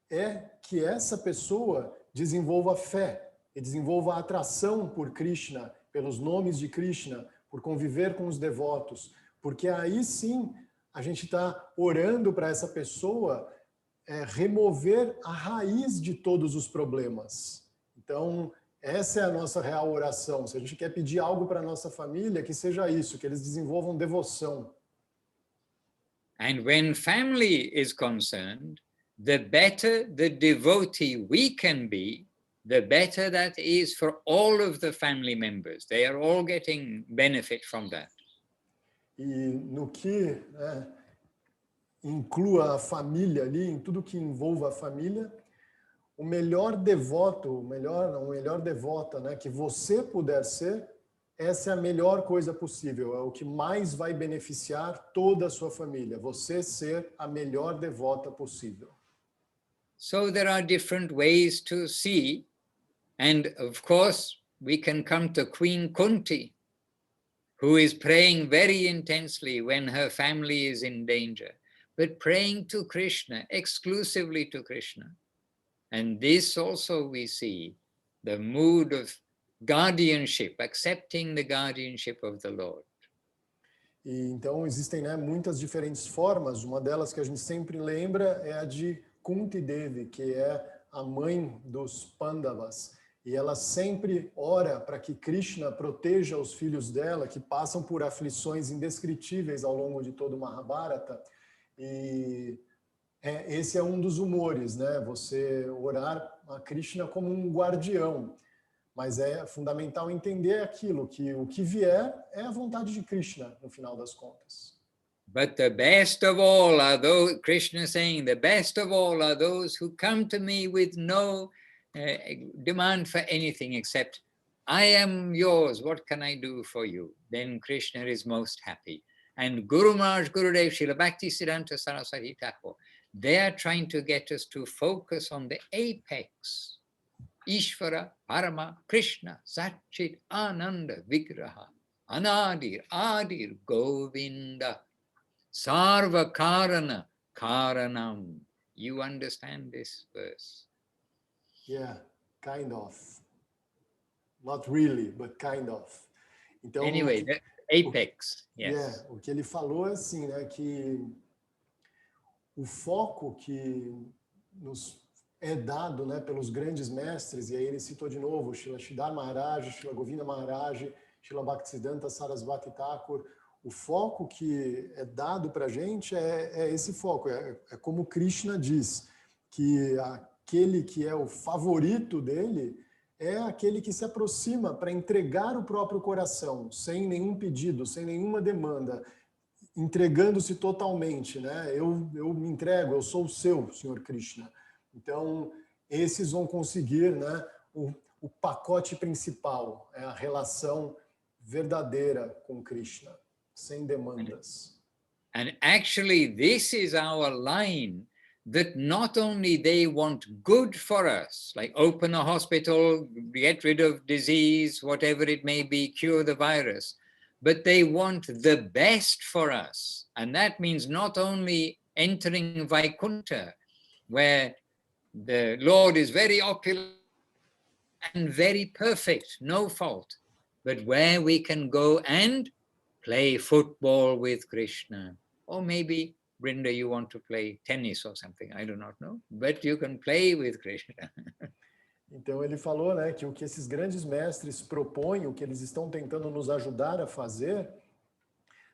Speaker 2: é que essa pessoa desenvolva fé e desenvolva atração por Krishna, pelos nomes de Krishna, por conviver com os devotos, porque aí sim a gente está orando para essa pessoa remover a raiz de todos os problemas. Então, essa é a nossa real oração. Se a gente quer pedir algo para a nossa família, que seja isso, que eles desenvolvam devoção.
Speaker 1: And when family is concerned, the better the devotee we can be, the better that is for all of the family members. They are all getting benefit from that.
Speaker 2: E no que inclua a família ali, em tudo que envolva a família, o melhor devoto, a melhor devota, né, que você puder ser, essa é a melhor coisa possível, é o que mais vai beneficiar toda a sua família, você ser a melhor devota possível.
Speaker 1: So there are different ways to see, and of course we can come to Queen Kunti, who is praying very intensely when her family is in danger, but praying to Krishna, exclusively to Krishna. And this also we see the mood of guardianship, accepting the guardianship of the Lord.
Speaker 2: E então existem, né, muitas diferentes formas. Uma delas que a gente sempre lembra é a de Kunti Devi, que é a mãe dos Pandavas. E ela sempre ora para que Krishna proteja os filhos dela, que passam por aflições indescritíveis ao longo de todo o Mahabharata. E esse é um dos humores, né? Você orar a Krishna como um guardião. Mas é fundamental entender aquilo, que o que vier é a vontade de Krishna, no final das contas.
Speaker 1: But the best of all are those, Krishna saying, the best of all are those who come to me with no demand for anything except, I am yours, what can I do for you? Then Krishna is most happy. And Guru Maharaj, Gurudev, Srila Bhaktisiddhanta Saraswati Thakur, they are trying to get us to focus on the apex. Ishvara, Parama, Krishna, Satchit, Ananda, Vigraha, Anadir, Adir, Govinda, Sarva Karana, Karanam. You understand this verse?
Speaker 2: Yeah, kind of. Not really, but kind of. Então,
Speaker 1: anyway, the apex, yes.
Speaker 2: Yeah, o que ele falou é assim, né, que o foco que nos é dado, né, pelos grandes mestres, e aí ele citou de novo Srila Sridhar Maharaj, Srila Govinda Maharaj, Srila Bhaktisiddhanta Saraswati Thakur, o foco que é dado para a gente é esse foco, é como Krishna diz, que aquele que é o favorito dele é aquele que se aproxima para entregar o próprio coração, sem nenhum pedido, sem nenhuma demanda, entregando-se totalmente, né? Eu me entrego, eu sou o seu, Senhor Krishna. Então, esses vão conseguir, né, o pacote principal, é a relação verdadeira com Krishna, sem demandas.
Speaker 1: And actually, this is our line, that not only they want good for us, like open a hospital, get rid of disease, whatever it may be, cure the virus, but they want the best for us. And that means not only entering Vaikuntha, where the Lord is very opulent and very perfect, no fault, but where we can go and play football with Krishna, or maybe, Brinda, you want to play tennis or something, I do not know, but you can play with Krishna.
Speaker 2: Então ele falou, né, que o que esses grandes mestres propõem, o que eles estão tentando nos ajudar a fazer,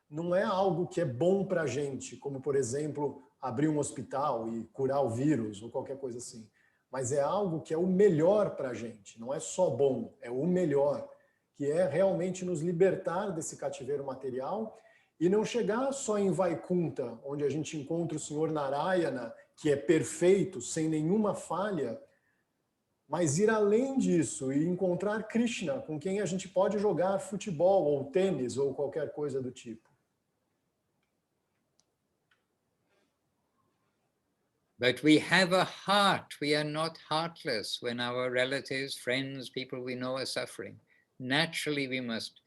Speaker 2: não é algo que é bom para a gente, como, por exemplo, abrir um hospital e curar o vírus ou qualquer coisa assim. Mas é algo que é o melhor para a gente, não é só bom, é o melhor, que é realmente nos libertar desse cativeiro material e não chegar só em Vaikuntha, onde a gente encontra o Senhor Narayana, que é perfeito, sem nenhuma falha, mas ir além disso e encontrar Krishna, com quem a gente pode jogar futebol ou tênis ou qualquer coisa do tipo.
Speaker 1: But we have a heart. We are not heartless when our relatives, friends, people we know are suffering. Naturally, we must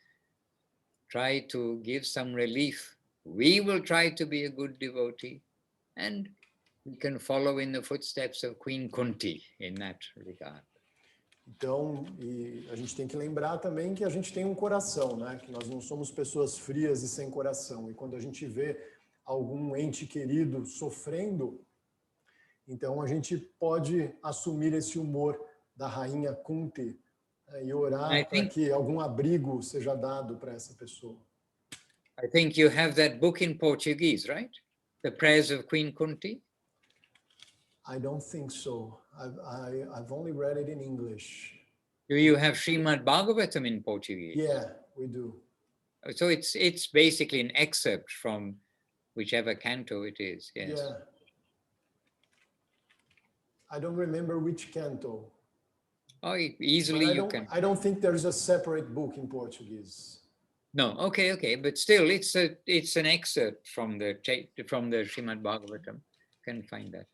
Speaker 1: try to give some relief. We will try to be a good devotee, and we can follow in the footsteps of Queen Kunti in that regard.
Speaker 2: Então, e a gente tem que lembrar também que a gente tem um coração, né? Que nós não somos pessoas frias e sem coração. E quando a gente vê algum ente querido sofrendo, então a gente pode assumir esse humor da rainha Kunti e orar para que algum abrigo seja dado para essa pessoa.
Speaker 1: I think you have that book in Portuguese, right? The Prayers of Queen Kunti?
Speaker 2: I don't think so. I've only read it in English.
Speaker 1: Do you have Srimad Bhagavatam in Portuguese?
Speaker 2: Yeah, we do.
Speaker 1: So it's basically an excerpt from whichever canto it is, yes.
Speaker 2: Yeah. I don't remember which canto.
Speaker 1: Oh, easily you can.
Speaker 2: I don't think there's a separate book in Portuguese.
Speaker 1: No, okay, but still, it's an excerpt from the Srimad Bhagavatam. You can find that.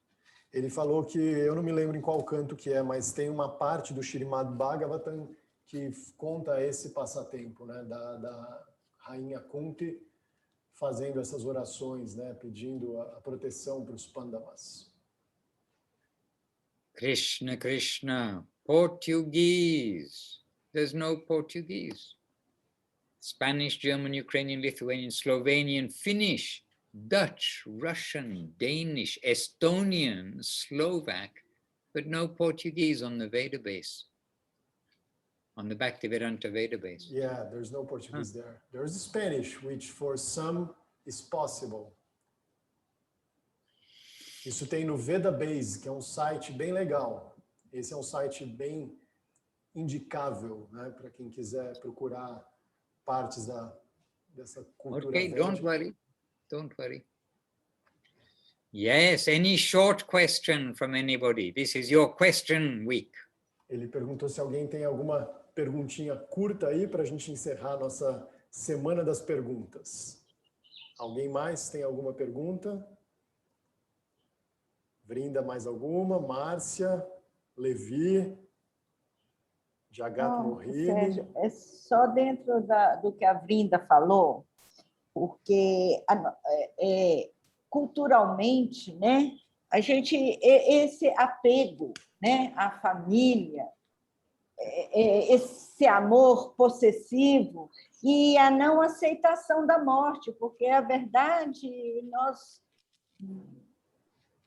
Speaker 2: Ele falou que, eu não me lembro em qual canto que é, mas tem uma parte do Srimad Bhagavatam que conta esse passatempo, né, da rainha Kunti fazendo essas orações, né, pedindo a proteção para os Pandavas.
Speaker 1: Krishna, Krishna, Portuguese. There's no Portuguese. Spanish, German, Ukrainian, Lithuanian, Slovenian, Finnish, Dutch, Russian, Danish, Estonian, Slovak, but no Portuguese on the Veda base, on the Bhaktivedanta Veda base.
Speaker 2: Yeah, there's no Portuguese there. There's Spanish, which for some is possible. Isso tem no Veda Base, que é um site bem legal. Esse é um site bem indicável, né, para quem quiser procurar partes dessa cultura.
Speaker 1: Okay,
Speaker 2: védica.
Speaker 1: don't worry, don't worry. Yes, any short question from anybody? This is your question week.
Speaker 2: Ele perguntou se alguém tem alguma perguntinha curta aí para a gente encerrar a nossa semana das perguntas. Alguém mais tem alguma pergunta? Vrinda, mais alguma? Márcia, Levi, Jagat Mohini.
Speaker 6: Sérgio, é só dentro do que a Vrinda falou, porque culturalmente, né, a gente, esse apego, né, à família, esse amor possessivo e a não aceitação da morte, porque a verdade, nós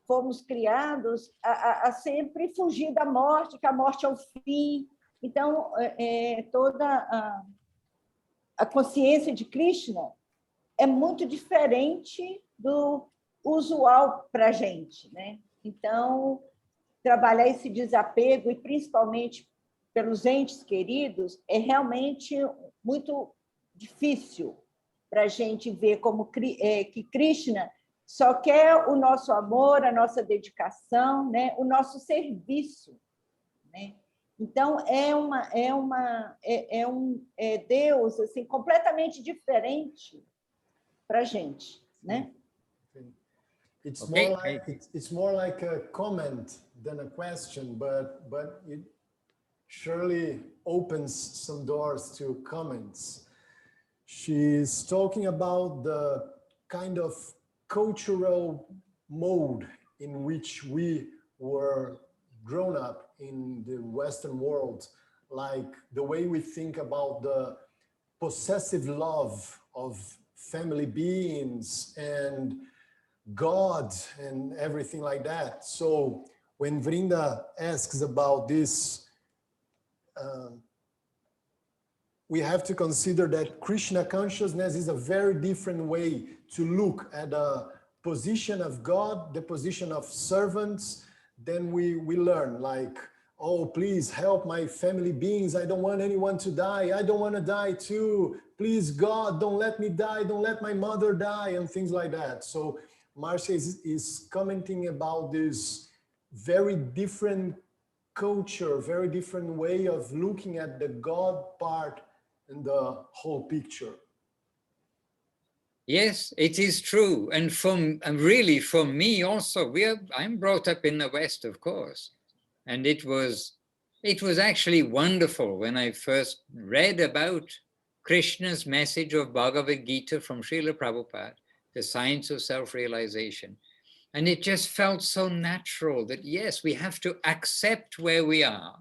Speaker 6: fomos criados a sempre fugir da morte, que a morte é o fim. Então, toda a consciência de Krishna é muito diferente do usual para a gente, né? Então, trabalhar esse desapego, e principalmente pelos entes queridos, é realmente muito difícil para a gente ver como que Krishna só quer o nosso amor, a nossa dedicação, né? O nosso serviço, né? Então, é Deus assim, completamente diferente para a gente, né?
Speaker 2: It's
Speaker 1: Okay.
Speaker 2: more like a comment than a question, but it surely opens some doors to comments. She's talking about the kind of cultural mode in which we were grown up in the Western world, like the way we think about the possessive love of family beings and God and everything like that. So when Vrinda asks about this, we have to consider that Krishna consciousness is a very different way to look at the position of God, the position of servants. Then we learn like, oh, please help my family beings. I don't want anyone to die. I don't want to die too. Please, God, don't let me die. Don't let my mother die, and things like that. So Marcia is commenting about this very different culture, very different way of looking at the God part in the whole picture.
Speaker 1: Yes, it is true. And really for me also, I'm brought up in the West, of course. And it was actually wonderful when I first read about Krishna's message of Bhagavad Gita from Srila Prabhupada, the science of self-realization. And it just felt so natural that, yes, we have to accept where we are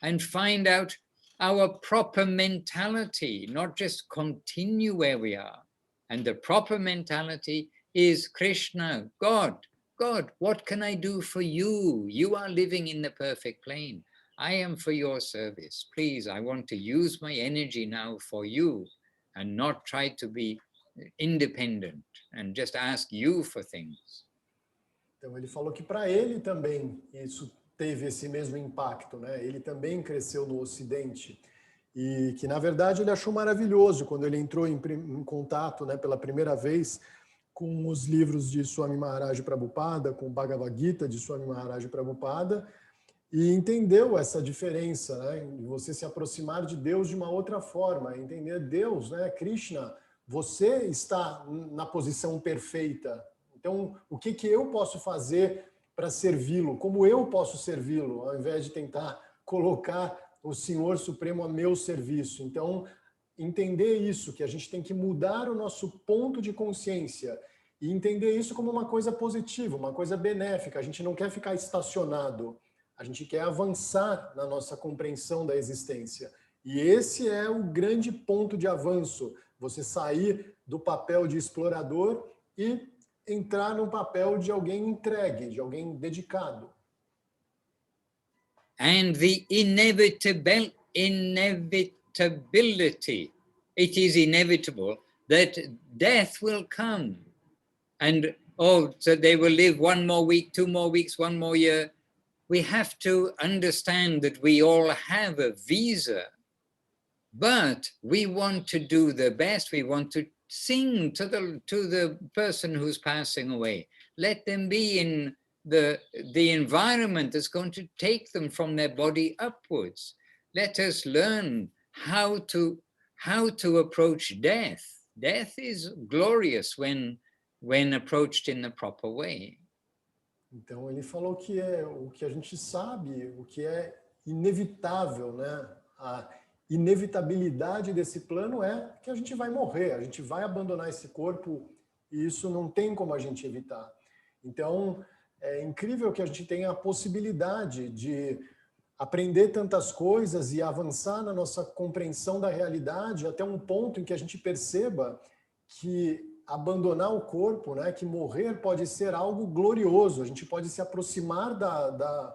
Speaker 1: and find out our proper mentality, not just continue where we are. And the proper mentality is Krishna, God, what can I do for you? You are living in the perfect plane. I am for your service. Please, I want to use my energy now for you and not try to be independent and just ask you for things.
Speaker 2: Então ele falou que para ele também isso teve esse mesmo impacto, né? Ele também cresceu no Ocidente e que na verdade ele achou maravilhoso quando ele entrou em contato, né, pela primeira vez com os livros de Swami Maharaj Prabhupada, com o Bhagavad Gita de Swami Maharaj Prabhupada, e entendeu essa diferença, né? De você se aproximar de Deus de uma outra forma, entender Deus, né? Krishna, você está na posição perfeita. Então, o que eu posso fazer para servi-lo? Como eu posso servi-lo, ao invés de tentar colocar o Senhor Supremo a meu serviço? Então, entender isso, que a gente tem que mudar o nosso ponto de consciência e entender isso como uma coisa positiva, uma coisa benéfica. A gente não quer ficar estacionado. A gente quer avançar na nossa compreensão da existência. E esse é o grande ponto de avanço. Você sair do papel de explorador e entrar no papel de alguém entregue, de alguém dedicado.
Speaker 1: And the inevitability, it is inevitable that death will come. And, oh, so they will live 1 more week, 2 more weeks, 1 more year. We have to understand that we all have a visa, but we want to do the best. We want to sing to the person who's passing away. Let them be in the environment that's going to take them from their body upwards. Let us learn how to approach death. Death is glorious when approached in the proper way.
Speaker 2: Então ele falou que é o que a gente sabe, o que é inevitável, né? A inevitabilidade desse plano é que a gente vai morrer, a gente vai abandonar esse corpo e isso não tem como a gente evitar. Então é incrível que a gente tenha a possibilidade de aprender tantas coisas e avançar na nossa compreensão da realidade até um ponto em que a gente perceba que abandonar o corpo, né, que morrer pode ser algo glorioso. A gente pode se aproximar da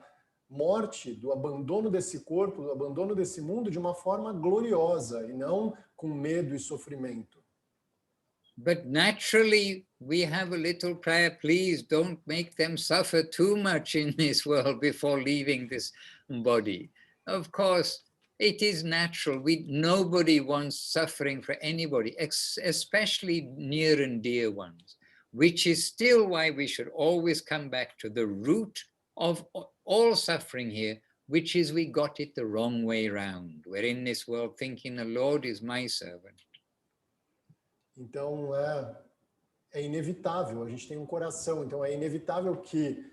Speaker 2: morte, do abandono desse corpo, do abandono desse mundo de uma forma gloriosa e não com medo e sofrimento.
Speaker 1: But naturally, we have a little prayer. Please don't make them suffer too much in this world before leaving this body. Of course, it is natural. Nobody wants suffering for anybody, especially near and dear ones, which is still why we should always come back to the root of all suffering here, which is we got it the wrong way round. We're in this world thinking the Lord is my servant.
Speaker 2: Então é inevitável, a gente tem um coração, então é inevitável que,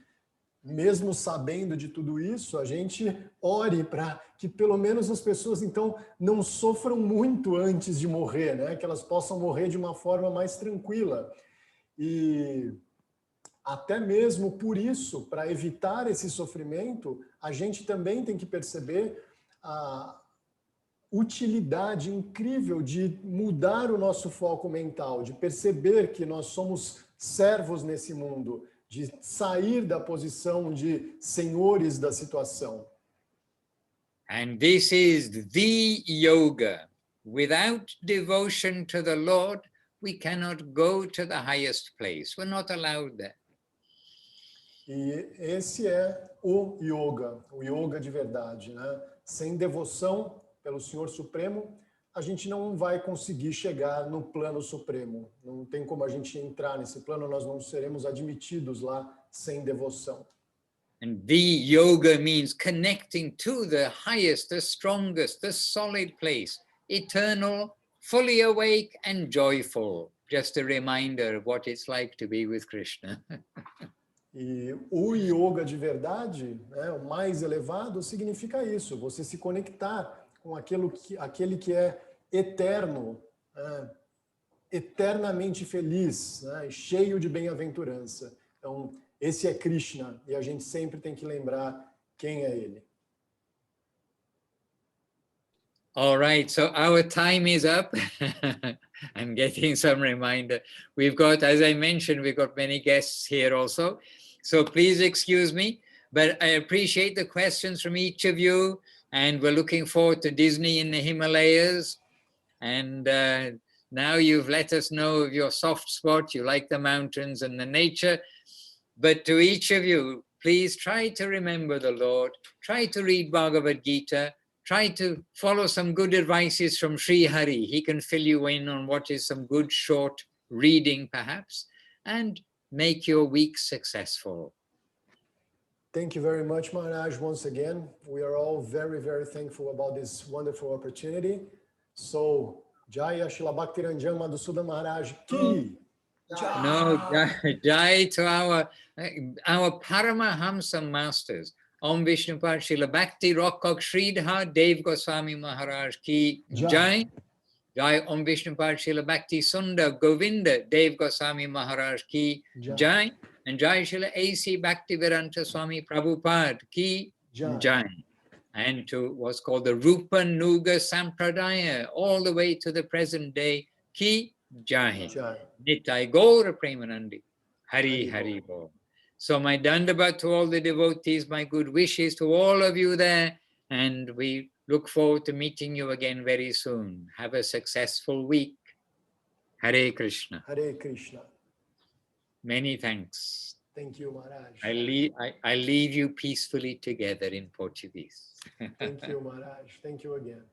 Speaker 2: mesmo sabendo de tudo isso, a gente ore para que pelo menos as pessoas então não sofram muito antes de morrer, né? Que elas possam morrer de uma forma mais tranquila. E até mesmo por isso, para evitar esse sofrimento, a gente também tem que perceber a utilidade incrível de mudar o nosso foco mental, de perceber que nós somos servos nesse mundo, de sair da posição de senhores da situação.
Speaker 1: And this is the yoga. Without devotion to the Lord, we cannot go to the highest place. We're not allowed there.
Speaker 2: E esse é o yoga de verdade, né? Sem devoção pelo Senhor Supremo, a gente não vai conseguir chegar no plano supremo. Não tem como a gente entrar nesse plano, nós não seremos admitidos lá sem devoção.
Speaker 1: And the yoga means connecting to the highest, the strongest, the solid place, eternal, fully awake and joyful. Just a reminder of what it's like to be with Krishna.
Speaker 2: E o yoga de verdade, né, o mais elevado, significa isso, você se conectar com aquele que é eterno, eternamente feliz, né, cheio de bem-aventurança. Então, esse é Krishna, e a gente sempre tem que lembrar quem é ele.
Speaker 1: All right, so our time is up. I'm getting some reminder. We've got, as I mentioned, we've got many guests here also. So please excuse me, but I appreciate the questions from each of you. And we're looking forward to Disney in the Himalayas. And now you've let us know of your soft spot. You like the mountains and the nature. But to each of you, please try to remember the Lord. Try to read Bhagavad Gita. Try to follow some good advices from Sri Hari. He can fill you in on what is some good short reading, perhaps, and make your week successful.
Speaker 2: Thank you very much, Maharaj, once again. We are all very, very thankful about this wonderful opportunity. So, Jaya Srila Bhaktiranjan Madhusudan Maharaj ki.
Speaker 1: No, Jai to our Paramahamsa masters. Om Vishnupad Srila Bhakti Rockok Sridhar Dev Goswami Maharaj ki Jai. Jai Om Vishnupad Srila Bhakti Sundar Govinda Dev Goswami Maharaj ki Jai. And Jai Srila A.C. Bhaktivedanta Swami Prabhupada ki Jain, and to what's called the Rupa Nuga Sampradaya, all the way to the present day, Ki Jai. Nitai Gaura Premanandi. Hari Hari Bol. So my dandavat to all the devotees, my good wishes to all of you there, and we look forward to meeting you again very soon. Have a successful week. Hare Krishna.
Speaker 2: Hare Krishna.
Speaker 1: Many thanks.
Speaker 2: Thank you, Maharaj.
Speaker 1: I leave you peacefully together in Portuguese.
Speaker 2: Thank you, Maharaj. Thank you again.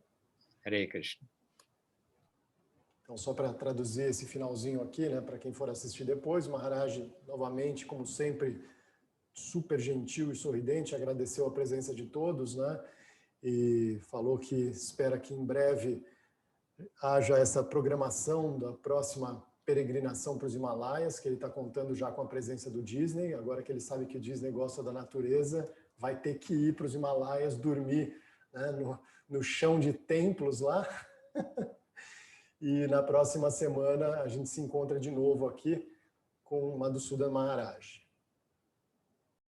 Speaker 1: Hare Krishna.
Speaker 2: Então, só para traduzir esse finalzinho aqui, né, para quem for assistir depois, o Maharaj, novamente, como sempre, super gentil e sorridente, agradeceu a presença de todos, né, e falou que espera que em breve haja essa programação da próxima peregrinação para os Himalaias, que ele está contando já com a presença do Disney. Agora que ele sabe que o Disney gosta da natureza, vai ter que ir para os Himalaias dormir, né, no chão de templos lá. E na próxima semana a gente se encontra de novo aqui com Madhusudan Maharaj.